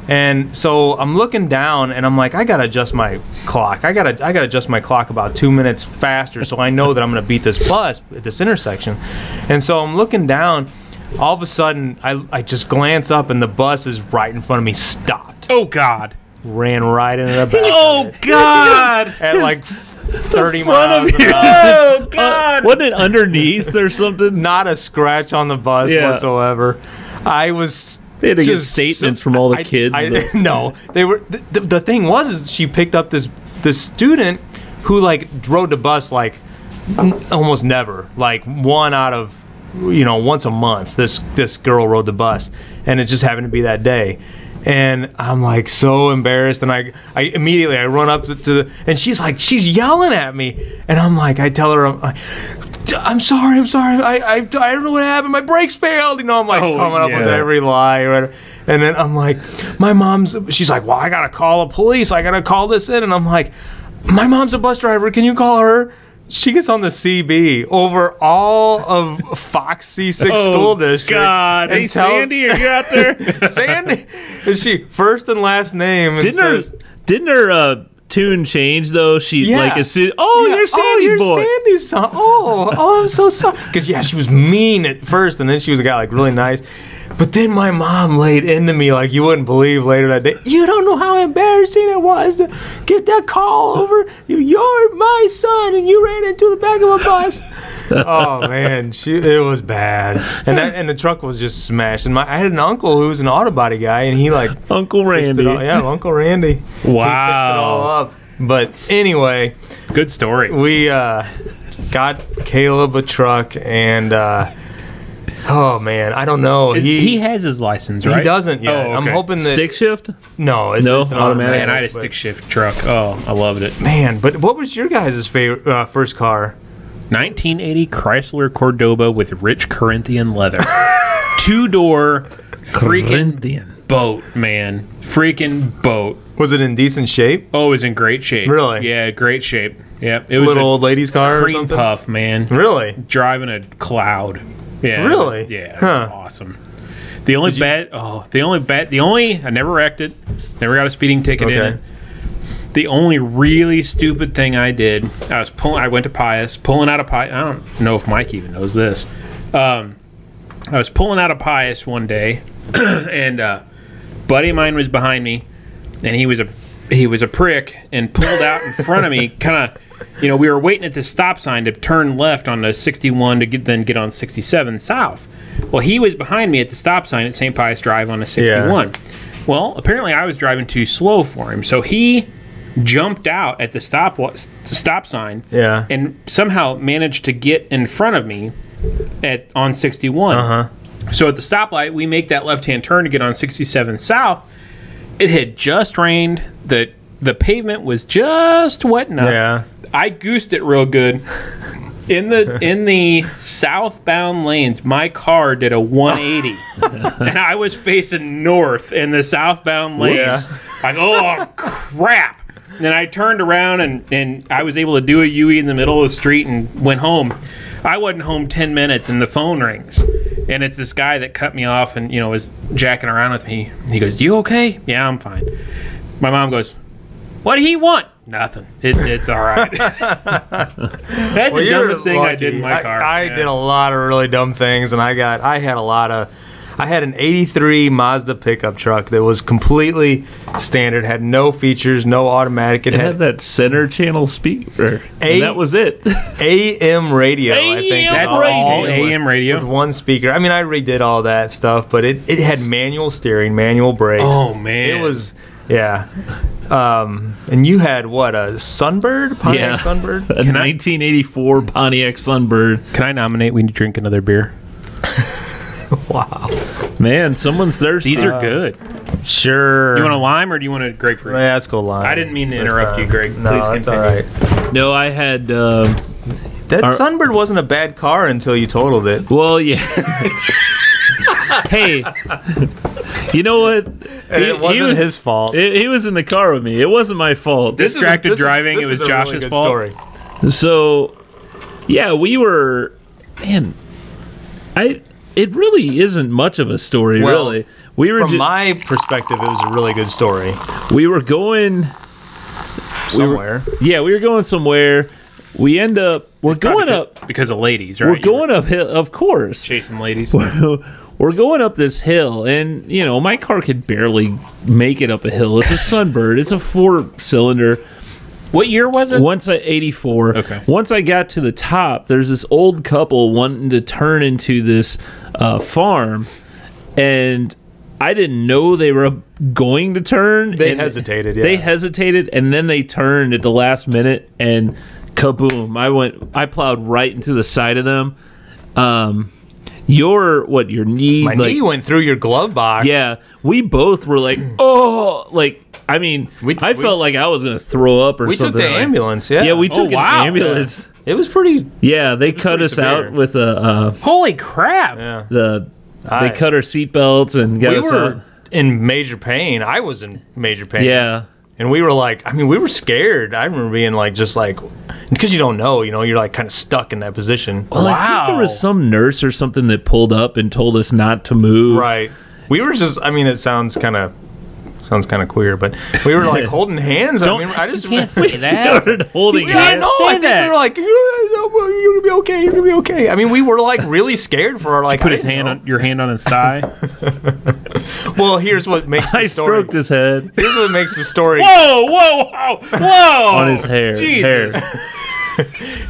And so I'm looking down, and I'm like, I gotta adjust my clock. I gotta adjust my clock about 2 minutes faster, so I know that I'm gonna beat this bus at this intersection. And so I'm looking down. All of a sudden, I just glance up, and the bus is right in front of me. Stopped. Oh God. Ran right into the back. Oh God. At like 30 front of miles an you. hour. Oh God. Wasn't it underneath or something? Not a scratch on the bus Yeah. whatsoever. I was. They had to get just statements from all the kids. No, they were. The thing was she picked up this student who like rode the bus like almost never, like one out of once a month. This girl rode the bus, and it just happened to be that day. And I'm like so embarrassed, and I immediately run up to and she's yelling at me, and I'm like, I tell her, I'm sorry, I don't know what happened, my brakes failed, I'm like coming up with every lie, right? And then I'm like, she's like, well, I gotta call the police, I gotta call this in, and I'm like, my mom's a bus driver, can you call her? She gets on the CB over all of Fox C6 school district. God, hey Sandy, are you out there? Sandy, is she first and last name? And Didn't her tune change though? She Yeah. like as soon, you're Sandy's boy. Sandy's son. Oh, I'm so sorry. Because she was mean at first, and then she got like really nice. But then my mom laid into me like you wouldn't believe later that day. You don't know how embarrassing it was to get that call over. You're my son, and you ran into the back of a bus. Oh man, it was bad. And the truck was just smashed. And I had an uncle who was an auto body guy, and he like Uncle fixed Randy. it all. Yeah, Uncle Randy. He fixed it all Wow. up. But anyway, Good story. we got Caleb a truck, and oh man, I don't know. He has his license, right? He doesn't yet. Oh, okay. I'm hoping that Stick shift? no, it's No, an automatic. Man, I had a but- stick shift truck. Oh, I loved it. Man, but what was your guys' favorite first car? 1980 Chrysler Cordoba with rich Corinthian leather. 2-door freaking Corinthian. boat, man. Freaking boat. Was it in decent shape? Oh, it was in great shape. Really? Yeah, great shape. Yeah, it was Little a old lady's car or cream something? puff, man. Really? Driving a cloud. Yeah. Really? It was, yeah. It was Huh. awesome. The only I never wrecked it. Never got a speeding ticket in Okay. it. The only really stupid thing I did, I went to Pius, pulling out of Pius. I don't know if Mike even knows this. I was pulling out of Pius one day, and a buddy of mine was behind me, and he was a prick and pulled out in front of me, kind of. We were waiting at the stop sign to turn left on the 61 to get on 67 south. Well, he was behind me at the stop sign at St. Pius Drive on the 61. Well, apparently I was driving too slow for him, so he jumped out at the stop sign. Yeah. And somehow managed to get in front of me on 61. So at the stoplight, we make that left-hand turn to get on 67 South. It had just rained. The pavement was just wet enough. Yeah. I goosed it real good. In the southbound lanes, my car did a 180, and I was facing north in the southbound lanes. Yeah. I go, oh crap! Then I turned around and I was able to do a U-E in the middle of the street and went home. I wasn't home 10 minutes, and the phone rings, and it's this guy that cut me off and was jacking around with me. He goes, "You okay?" "Yeah, I'm fine." My mom goes, "What did he want?" "Nothing. It's all right." That's the dumbest thing I did in my car. I did a lot of really dumb things, and I had an 83 Mazda pickup truck that was completely standard, had no features, no automatic. It had that center channel speaker, A- and that was it. AM radio, I think. AM That's radio. all AM radio. With one speaker. I mean, I redid all that stuff, but it had manual steering, manual brakes. Oh, man. It was, yeah. And you had what, a Sunbird? Pontiac Sunbird? A 1984 Pontiac Sunbird. Can I nominate we need to drink another beer? Wow. Man, someone's thirsty. These are good. Sure. You want a lime or do you want a grapefruit? Yeah, let's go lime. I didn't mean to this interrupt time. you, Greg. No, Please that's continue. all right. No, I had. That Sunbird wasn't a bad car until you totaled it. Well, yeah. Hey, you know what? And it wasn't his fault. He was in the car with me. It wasn't my fault. Distracted driving. This It was is a Josh's really good fault. story. So, yeah, we were. Man, it really isn't much of a story, Well, really. We were From my perspective, it was a really good story. we were going Somewhere. we were going somewhere. We end up we're going up because of ladies, right? we're going uphill, of course. chasing ladies. We're going up this hill, and my car could barely make it up a hill. It's a Sunbird. It's a 4-cylinder. What year was it? 84. Okay. Once I got to the top, there's this old couple wanting to turn into this farm, and I didn't know they were going to turn. They and hesitated, yeah. They hesitated, and then they turned at the last minute, and kaboom! I plowed right into the side of them. Your knee? My knee went through your glove box. Yeah, we both were like, oh, like. I mean, I felt like I was going to throw up or We something. took the ambulance, yeah. Yeah, we took an wow. ambulance. It was pretty... Yeah, they cut pretty us severe. out with a Holy crap! Yeah. they cut our seatbelts and got We us were out. in major pain. I was in major pain. Yeah. And we were like, we were scared. I remember being like, just like, because you don't know, you're like kind of stuck in that position. Well, I think there was some nurse or something that pulled up and told us not to move. Right. We were just, it sounds kind of queer, but we were like holding hands. I just can't say We that. started holding Yeah, I hands. know. say I think that. we were like, you're gonna be okay. You're gonna be okay. We were like really scared for our like. Put your hand on his thigh. Well, here's what makes the I story. stroked his head Here's what makes the story. Whoa! on his hair. Jesus.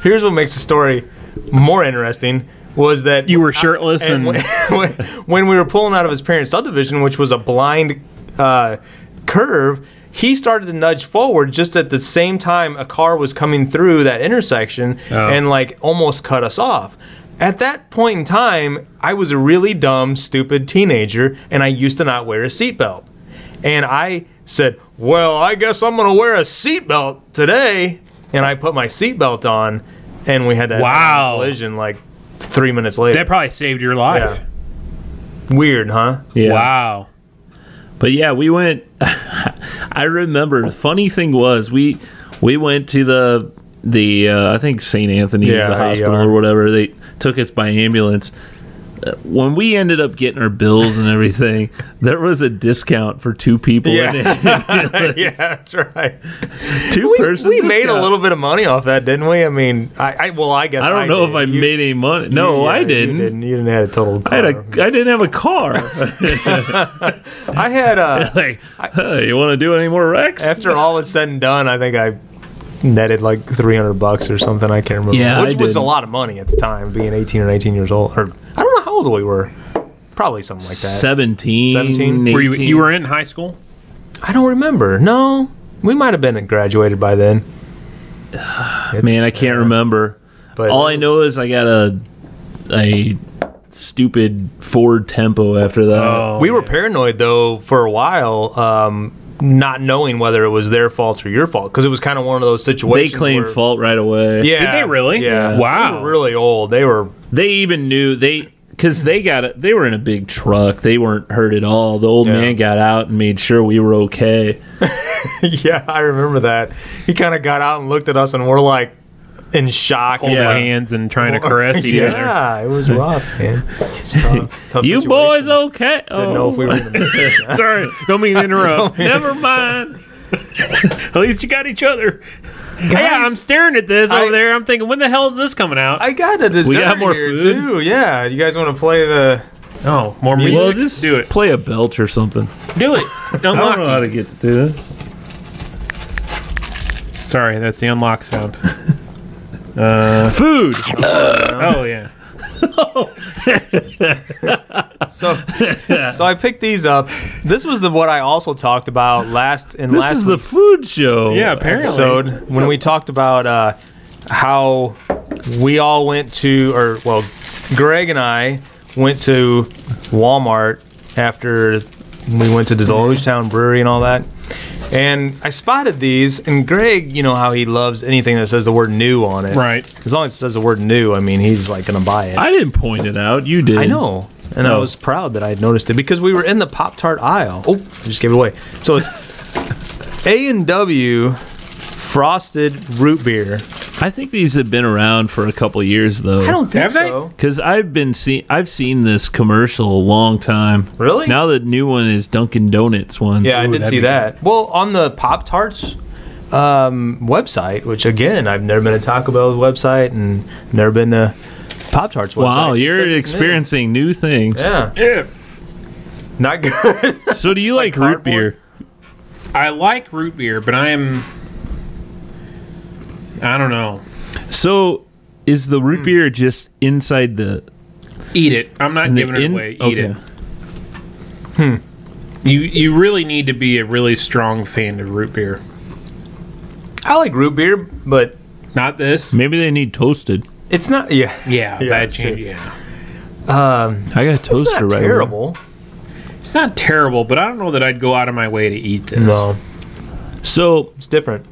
Here's what makes the story more interesting. Was that You were shirtless and when we were pulling out of his parents' subdivision, which was a blind curve, he started to nudge forward just at the same time a car was coming through that intersection and like almost cut us off. At that point in time, I was a really dumb, stupid teenager, and I used to not wear a seatbelt. And I said, well, I guess I'm going to wear a seatbelt today. And I put my seatbelt on, and we had that collision like 3 minutes later. that probably saved your life. Yeah. Weird, huh? Yeah. Wow. But yeah, we went. I remember. The funny thing was, we went to the I think St. Anthony's, the hospital or whatever. They took us by ambulance. When we ended up getting our bills and everything, there was a discount for 2 people. Yeah. In it. Yeah, that's right. Two-person We made a discount. little bit of money off that, didn't we? I guess I don't know if I did. made any money. No, I didn't. You didn't have a total car. I didn't have a car. I had Like, hey, you want to do any more wrecks? after all was said and done, I think I netted like $300 or something. I can't remember. Yeah, which I was a did. lot of money at the time, being 18 or 19 years old. Or I don't know how old we were. probably something like that. 17. 17? Were you 18. you were in high school? I don't remember. No, we might have been graduated by then. Man, I can't remember. But All I it was- know is I got a stupid Ford Tempo after that. we were paranoid though for a while, not knowing whether it was their fault or your fault, because it was kind of one of those They situations. claimed where- fault right away. Yeah, Did they really? Yeah. Wow. They were really old. They were. They even knew because they got it. They were in a big truck. They weren't hurt at all. The old Yeah. man got out and made sure we were okay. Yeah, I remember that. He kind of got out and looked at us, and we're like in shock. Holding Yeah. hands and trying to caress each other. Yeah, it was rough, man. It's tough You situation. boys okay? Didn't know if we were in the Sorry, don't mean to interrupt. Never mind. At least you got each other. Yeah, I'm staring at this over there. I'm thinking, when the hell is this coming out? I got a dessert We got more here, food? too. Yeah, you guys want to play the? Oh, more music. Well, just do it. play a belch or something. Do it. I don't know how Unlock. to get to do that. Sorry, that's the unlock sound. Food. Oh yeah. So I picked these up. This was what I also talked about last This is the week's food show. Yeah, apparently. episode when we talked about how we all went to, or well, Greg and I went to Walmart after we went to the Deluge Brewery and all that. And I spotted these, and Greg, you know how he loves anything that says the word new on it. Right. As long as it says the word new, I mean, he's like going to buy it. I didn't point it out. You did. I know. And I Oh. was proud that I had noticed it because we were in the Pop-Tart aisle. Oh, I just gave it away. So it's A&W Frosted Root Beer. I think these have been around for a couple years though. I don't think Have they? so. Because I've seen this commercial a long time. Really? Now the new one is Dunkin' Donuts one. Yeah, I did that'd see be that. Well, on the Pop-Tarts website, which again, I've never been to Taco Bell's website and never been to Pop-Tarts website. Wow, It you're says it's new. experiencing new things. Yeah, Yeah. not good. So do you like root cardboard? beer? I like root beer, but I don't know. So is the root beer just inside the? Eat it. I'm not in the giving it in- away. Eat okay. it. You really need to be a really strong fan of root beer. I like root beer, but Not this. Maybe they need toasted. it's not. Yeah, Yeah, bad that's change. true. Yeah. I got it's toaster not right terrible. It's not terrible, but I don't know that I'd go out of my way to eat this. No, Away. So it's different.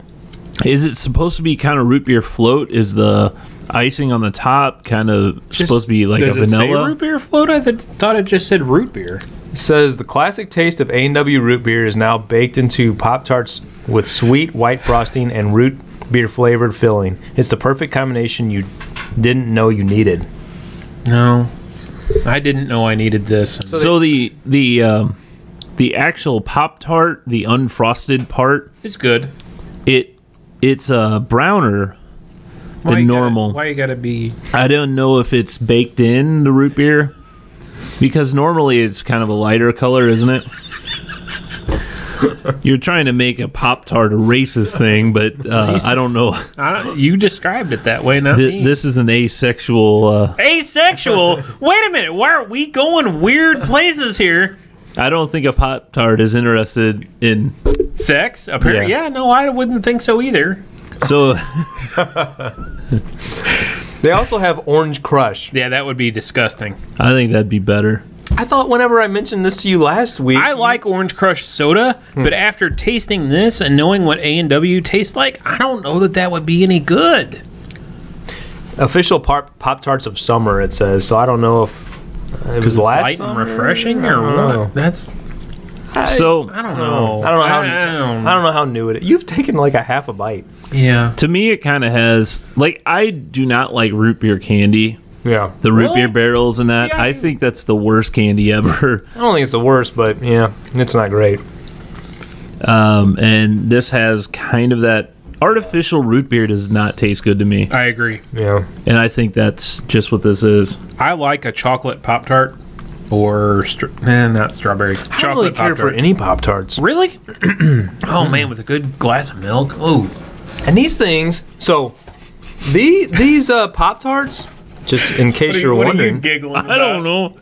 is it supposed to be kind of root beer float? Is the icing on the top kind of supposed to be like a Does it say vanilla? root beer float? I thought it just said root beer. It says the classic taste of A&W root beer is now baked into Pop-Tarts with sweet white frosting and root beer flavored filling. It's the perfect combination you didn't know you needed. No, I didn't know I needed this. So the actual Pop-Tart, the unfrosted part, It's good. it's browner Why than you gotta- normal. Why you gotta be? I don't know if it's baked in the root beer because normally it's kind of a lighter color, isn't it? You're trying to make a Pop-Tart a racist thing, but I don't know. You described it that way, not me. This is an asexual. Asexual. Wait a minute. Why are we going weird places here? I don't think a Pop-Tart is interested in. Sex? Apparently, Yeah. yeah. No, I wouldn't think so either. So They also have Orange Crush. Yeah, that would be disgusting. I think that'd be better. I thought whenever I mentioned this to you last week, I like Orange Crush soda, but after tasting this and knowing what A&W tastes like, I don't know that would be any good. official Pop-Tarts of summer, it says. So I don't know if it was It's last light summer? and refreshing or I don't know. what? That's So I don't know. I don't know how I I don't know how new it is. You've taken like a half a bite. Yeah. to me, it kind of has like I do not like root beer candy. Yeah. The root Really? beer barrels and that. Yeah, I think that's the worst candy ever. I don't think it's the worst, but yeah, it's not great. And this has kind of that artificial root beer does not taste good to me. I agree. Yeah. And I think that's just what this is. I like a chocolate Pop-Tart or not strawberry. I don't Chocolate really care for Pop-Tart. any Pop-Tarts. Really? Oh man, with a good glass of milk. Oh, And these things, so these Pop-Tarts, just in case you're wondering, giggling? I don't know.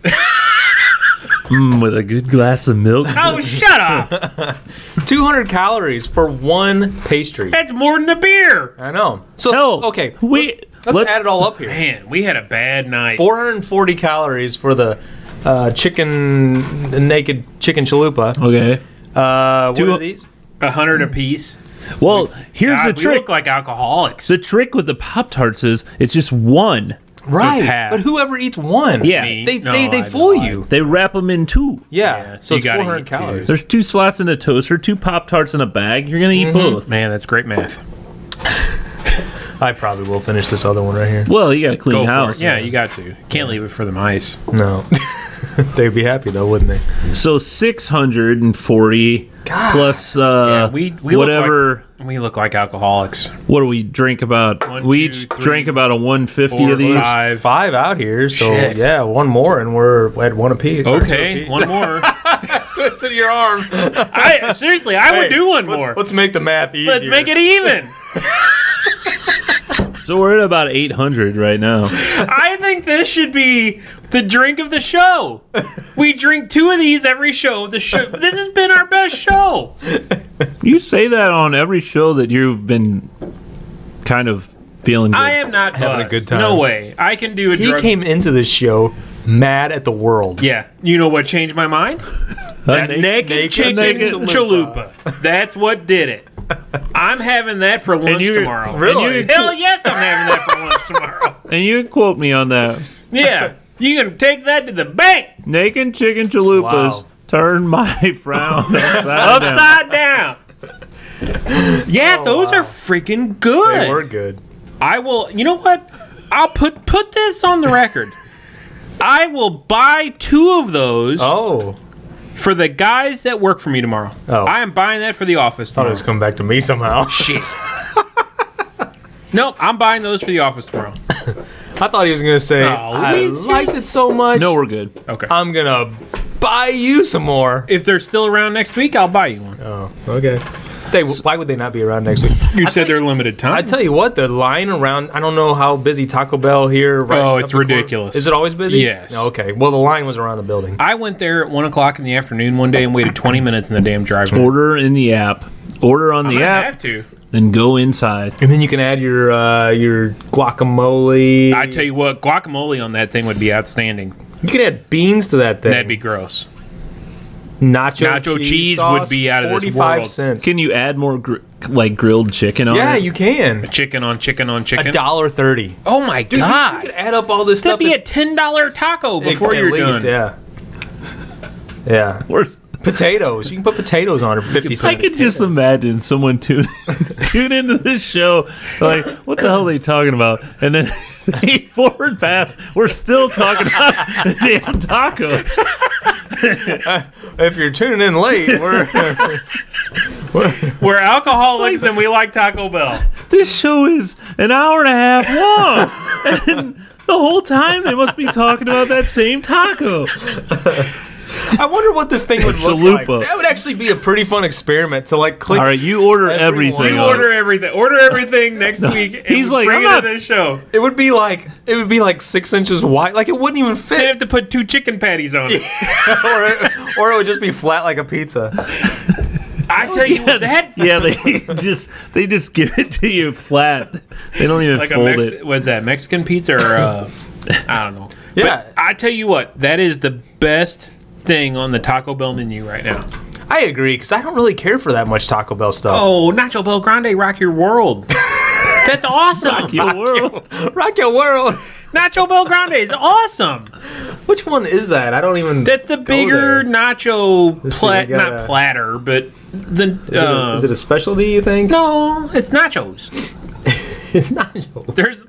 With a good glass of milk. Oh, shut up! 200 calories for one pastry. That's more than the beer. I know. So Hell, okay, let's let's add it all up here. Man, we had a bad night. 440 calories for the naked chicken chalupa. Okay. What Two- are these? 100 apiece. Well, here's God, the we trick. look like alcoholics. The trick with the Pop-Tarts is it's just one. Right. half. But whoever eats one, Yeah. Me? they No, they I fool know. you. They wrap them in two. Yeah. so So you it's gotta 400 eat two. calories. There's 2 slots in a toaster, 2 Pop-Tarts in a bag. You're going to eat both. Man, that's great math. I probably will finish this other one right here. Well, you got a clean Go for house. it. Yeah, you got to. Can't leave it for the mice. No. They'd be happy though, wouldn't they? So 640 plus we whatever. We look like alcoholics. What do we drink about? One, We two, each three, drank about a 150 4, of these. 5. 5 out here, so Shit. yeah, one more, and we're at one apiece. Okay, one more. Twisted your arm. Seriously, I would do one more. Let's make the math easier. Let's make it even. So we're at about 800 right now. I think this should be the drink of the show. We drink 2 of these every show. This has been our best show. You say that on every show that you've been kind of feeling good. I am not Having a buzzed. good time. No way. I can do a He drug. came into this show mad at the world. Yeah. You know what changed my mind? That naked chicken naked chalupa. That's what did it. I'm having that for lunch you- tomorrow. Really? And you- Hell yes, I'm having that for lunch tomorrow. And you can quote me on that. Yeah. You can take that to the bank. Naked chicken chalupas Wow. turn my frown upside down. Upside down. Yeah, those are freaking good. They were good. I will. You know what? I'll put this on the record. I will buy 2 of those Oh. for the guys that work for me tomorrow. Oh. I am buying that for the office Thought it tomorrow. was coming back to me somehow. Shit. Nope, I'm buying those for the office tomorrow. I thought he was going to say, I Louise, liked it so much, No, we're good. Okay. I'm going to buy you some more. If they're still around next week, I'll buy you one. Oh, okay. Why would they not be around next week? You said they're limited time. I tell you what, the line around, I don't know how busy Taco Bell here. Right Oh, up it's the corner- ridiculous. Is it always busy? Yes. Okay. Well, the line was around the building. I went there at 1 o'clock in the afternoon one day and waited 20 minutes in the damn drive-thru. Order in the app. Order on the I app, have to. then go inside. And then you can add your guacamole. I tell you what, guacamole on that thing would be outstanding. You can add beans to that thing. That'd be gross. Nacho cheese sauce, would be out of this 45 world. cents. Can you add more grilled chicken on Yeah, it? you can. Chicken on chicken on chicken. $1.30. Oh my Dude, god! you could add up all this That'd stuff. be a $10 taco before at you're least, done. Yeah. Yeah. Where's- Potatoes. You can put potatoes on it for 50 I cents. could just imagine someone tune into this show like, what the hell are they talking about? And then they forward pass. We're still talking about the damn tacos. If you're tuning in late, We're alcoholics and we like Taco Bell. This show is an hour and a half long, and the whole time they must be talking about that same taco. I wonder what this thing would look like. Chalupa. That would actually be a pretty fun experiment to like click. All right, you order Everyone. everything. You else. order everything. Order everything next week. And He's like, bring I'm it not- to this show. It would be like 6 inches wide. Like it wouldn't even They fit, have to put 2 chicken patties on it. or it would just be flat like a pizza. I tell you what, that Yeah, they just give it to you flat. They don't even like a fold it. was that Mexican pizza or I don't know. Yeah. But I tell you what, that is the best thing on the Taco Bell menu right now. I agree because I don't really care for that much Taco Bell stuff. Oh, Nacho Bell Grande, rock your world. That's awesome. Your world. Rock your world. Nacho Bell Grande is awesome. Which one is that? I don't even. That's the go bigger there. nacho Let's see, I gotta- not platter, but the Is it a specialty? You think? no, it's nachos. It's not.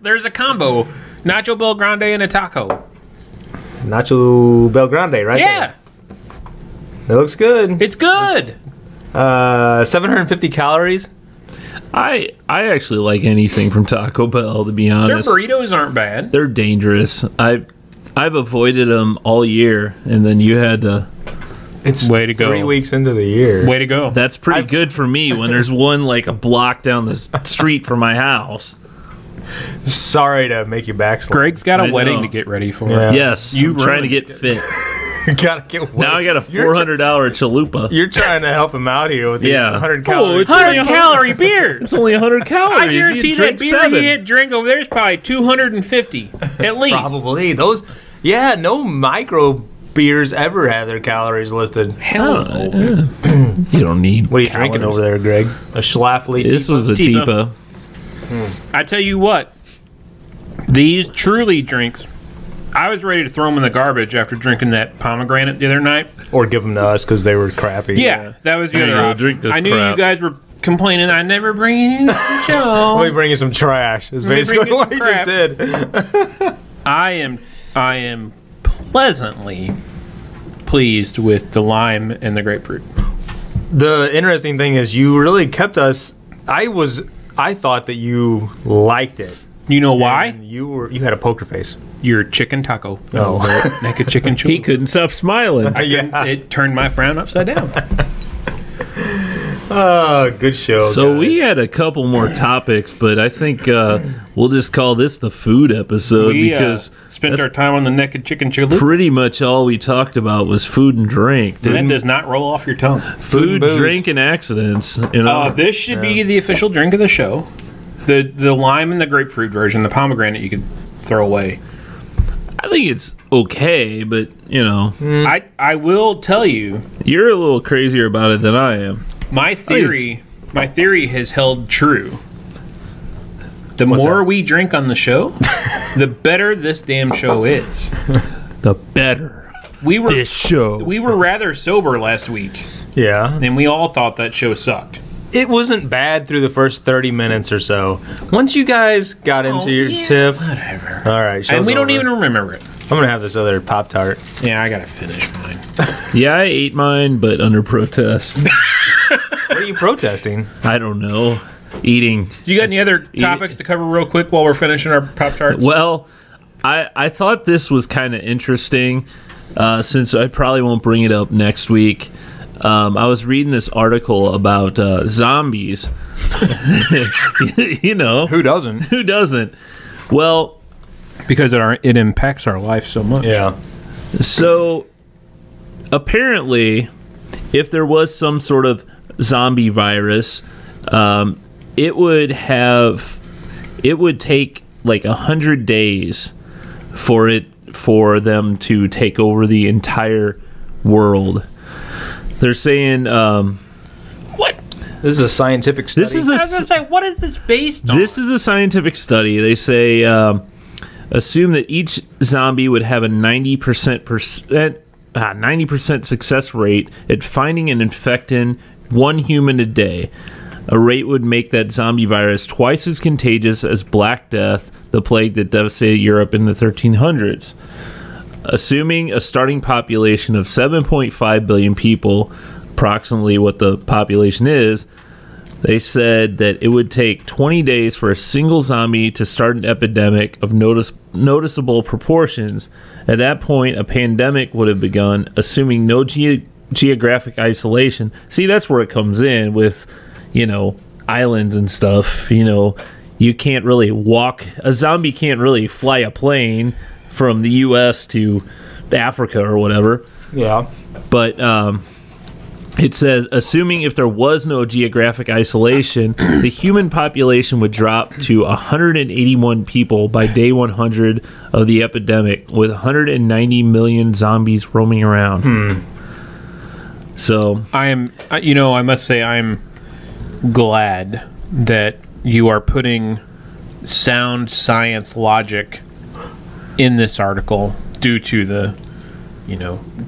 There's a combo, Nacho Bell Grande and a taco. Nacho Bel Grande, right? Yeah, there. It looks good. it's good. 750 calories. I actually like anything from Taco Bell, to be Their honest. burritos aren't bad. They're dangerous. I've avoided them all year, and then you had to. It's Way to go. 3 weeks into the year. Way to go. That's pretty good for me when there's one like a block down the street from my house. Sorry to make you backslide. Greg's got a I wedding know. to get ready for. Yeah. Yes, You I'm trying to ruined get fit. You gotta get Now I got a $400 chalupa. You're trying to help him out here with these Yeah. 100 Oh, calories. it's only 100 calorie beer. It's only 100 calories. I guarantee You that drink beer 7. he had drink over there is probably 250 at least. Probably. Those, yeah, no micro beers ever have their calories listed. Hell no. You don't need. What are you drinking over there, Greg? A Schlafly? This was a Tipa. Tipa. I tell you what, these truly drinks, I was ready to throw them in the garbage after drinking that pomegranate the other night. Or give them to us because they were crappy. Yeah, that was the Hey, other yo, option. drink this I knew crap. you guys were complaining I never bring it in the show. Let me bring you some trash. Is Let me bring basically you what some he just crap. did. I am pleasantly pleased with the lime and the grapefruit. The interesting thing is you really kept us. I thought that you liked it. You know why? And you had a poker face. Your chicken taco. Oh. Naked chicken chalupa. He couldn't stop smiling. Yeah. It turned my frown upside down. Oh, good show. So guys. we had a couple more topics, but I think we'll just call this the food episode We because spent that's our time on the naked chicken chalupa. pretty much all we talked about was food and drink. That does not roll off your tongue. Food, booze. drink, and accidents. You know, This should be the official drink of the show. The lime and the grapefruit version, the pomegranate you could throw away. I think it's okay, but you know, I will tell you, you're a little crazier about it than I am. my theory has held true. The What's more that? we drink on the show, the better this damn show is. The better We were this show. we were rather sober last week, Yeah. and we all thought that show sucked. It wasn't bad through the first 30 minutes or so. Once you guys got into your tiff. Whatever. All right. And show's we don't over. even remember it. I'm going to have this other Pop-Tart. Yeah, I gotta finish mine. Yeah, I ate mine, but under protest. What are you protesting? I don't know. Eating. You got any other topics to cover real quick while we're finishing our Pop-Tarts? Well, I thought this was kind of interesting since I probably won't bring it up next week. I was reading this article about zombies. You know, Who doesn't? who doesn't? Well, Because it impacts our life so much. Yeah. so apparently, if there was some sort of zombie virus, it would take like 100 days for them to take over the entire world. They're saying What? This is a scientific study. this is I was gonna say, what is this based on? This is a scientific study. They say assume that each zombie would have a 90% success rate at finding and infecting one human a day. A rate would make that zombie virus twice as contagious as Black Death, the plague that devastated Europe in the 1300s. Assuming a starting population of 7.5 billion people, approximately what the population is, they said that it would take 20 days for a single zombie to start an epidemic of noticeable proportions. At that point, a pandemic would have begun, assuming no geographic isolation. See, that's where it comes in with, you know, islands and stuff. You know, you can't really walk. A zombie can't really fly a plane from the U.S. to Africa or whatever. Yeah. But it says, assuming if there was no geographic isolation, the human population would drop to 181 people by day 100 of the epidemic, with 190 million zombies roaming around. So, I must say I'm glad that you are putting sound science logic in this article due to the,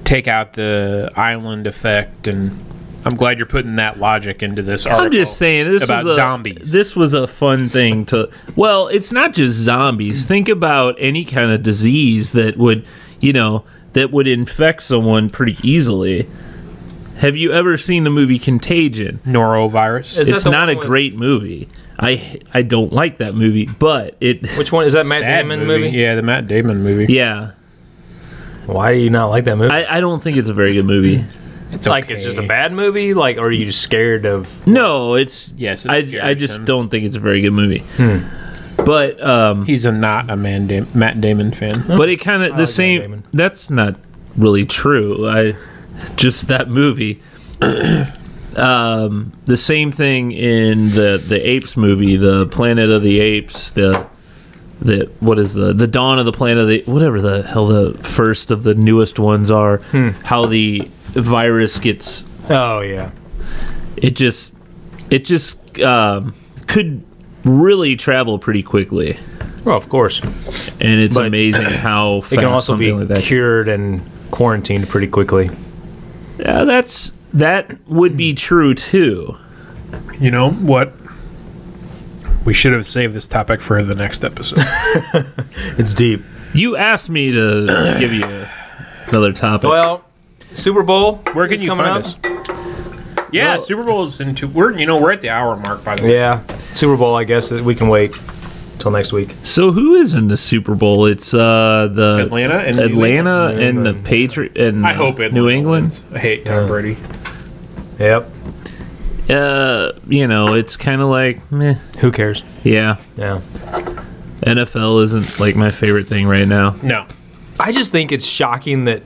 take out the island effect, and I'm glad you're putting that logic into this article. I'm just saying, this about was zombies. This was a fun thing to. Well, it's not just zombies. Think about any kind of disease that would, that would infect someone pretty easily. Have you ever seen the movie Contagion? Norovirus. Is that It's the not one a with- great movie. I don't like that movie, but it. Which one is that? Matt Sad Damon movie? Yeah, the Matt Damon movie. Yeah, Why do you not like that movie? I don't think it's a very good movie. It's like it's just a bad movie. Like, or are you just scared of? No, it's Yes, it I scares just him. don't think it's a very good movie. But He's not a Matt Damon fan. but it kind of the like Matt same. Damon. That's not really true. Just that movie. The same thing in the Apes movie, the Planet of the Apes, the Dawn of the Planet of the, whatever the hell the first of the newest ones are. How the virus gets. Oh yeah. It just could really travel pretty quickly. Well, of course. And it's But amazing how fast It can also be something like that. cured and quarantined pretty quickly. Yeah, that would be true too. You know what? We should have saved this topic for the next episode. It's deep. You asked me to give you another topic. Well, Super Bowl. Where can is you coming find up. us? Yeah, Well- Super Bowl is we're at the hour mark, by the way. Yeah, Super Bowl. I guess we can wait till next week. So who is in the Super Bowl? It's the Atlanta and New Atlanta England. and the Patriot and I hope it. New England. I hate Tom Brady. Yep. It's kind of like meh. Who cares? Yeah, Yeah. NFL isn't like my favorite thing right now. No. I just think it's shocking that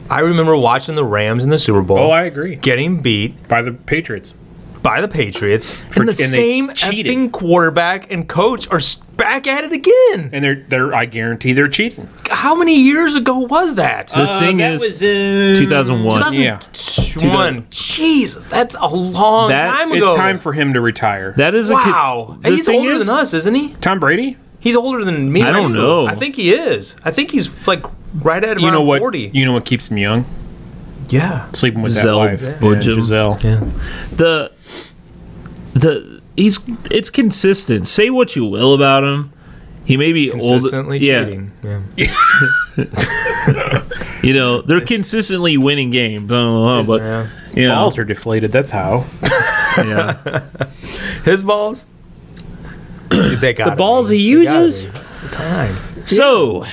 I remember watching the Rams in the Super Bowl. Oh, I agree. getting beat By the Patriots. by the Patriots, and the and they same cheated. effing quarterback and coach are back at it again. And they're I guarantee they're cheating. How many years ago was that? The thing that is, was in 2001. Yeah. 2001. Jeez, that's a long That- time It's ago. time for him to retire. That is Wow. the He's thing older is- than us, isn't he? Tom Brady? He's older than me. I don't right? know. I think he is. I think he's like right at around You know what? 40. You know what keeps him young? Yeah. Sleeping with that Giselle wife. Bundchen. Giselle. Yeah. It's consistent. Say what you will about him. He may be old. Consistently Yeah. cheating. Yeah. They're consistently winning games. I don't know how, but Yeah. Balls are deflated. That's how. yeah. His balls? They got The balls he uses? Time. So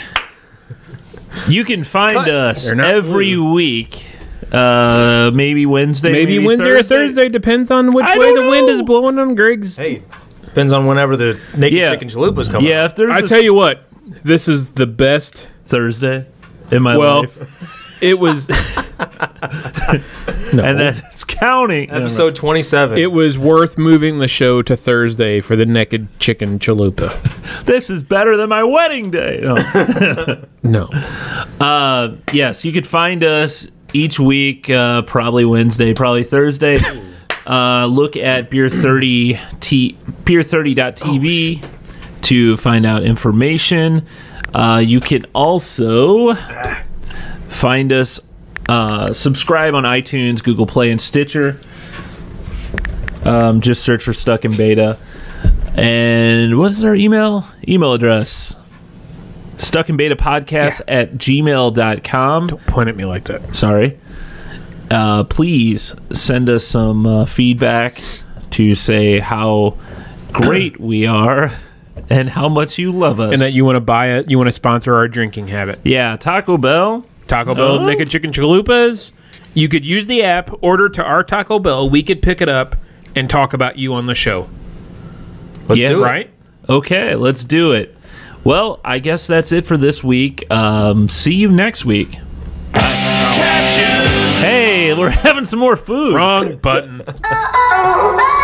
you can find Cut. us They're not every blue. week. Maybe Wednesday, Maybe Wednesday or Thursday. Depends on which I way don't the wind know. is blowing on Griggs. Hey, depends on whenever the naked Yeah. chicken chalupas come Yeah, out. if there's I tell you what, this is the best. Thursday in my Well, life, it was. No. and that's counting. Episode 27. It was worth moving the show to Thursday for the naked chicken chalupa. This is better than my wedding day. No. No. Yes, you could find us each week, probably Wednesday, probably Thursday. Look at beer30.tv to find out information. You can also find us, subscribe on iTunes, Google Play, and Stitcher. Just search for Stuck in Beta. And what's our email address? stuckinbetapodcast at gmail.com. Point at me like that. Sorry. Please send us some feedback to say how great we are and how much you love us. And that you want to buy it, you want to sponsor our drinking habit. Yeah, Taco Bell. Taco Bell Oh. naked chicken chalupas. You could use the app, order to our Taco Bell. We could pick it up and talk about you on the show. Let's do it. Right? Okay, let's do it. Well, I guess that's it for this week. See you next week. Cashews. Hey, we're having some more food. Wrong button. Oh,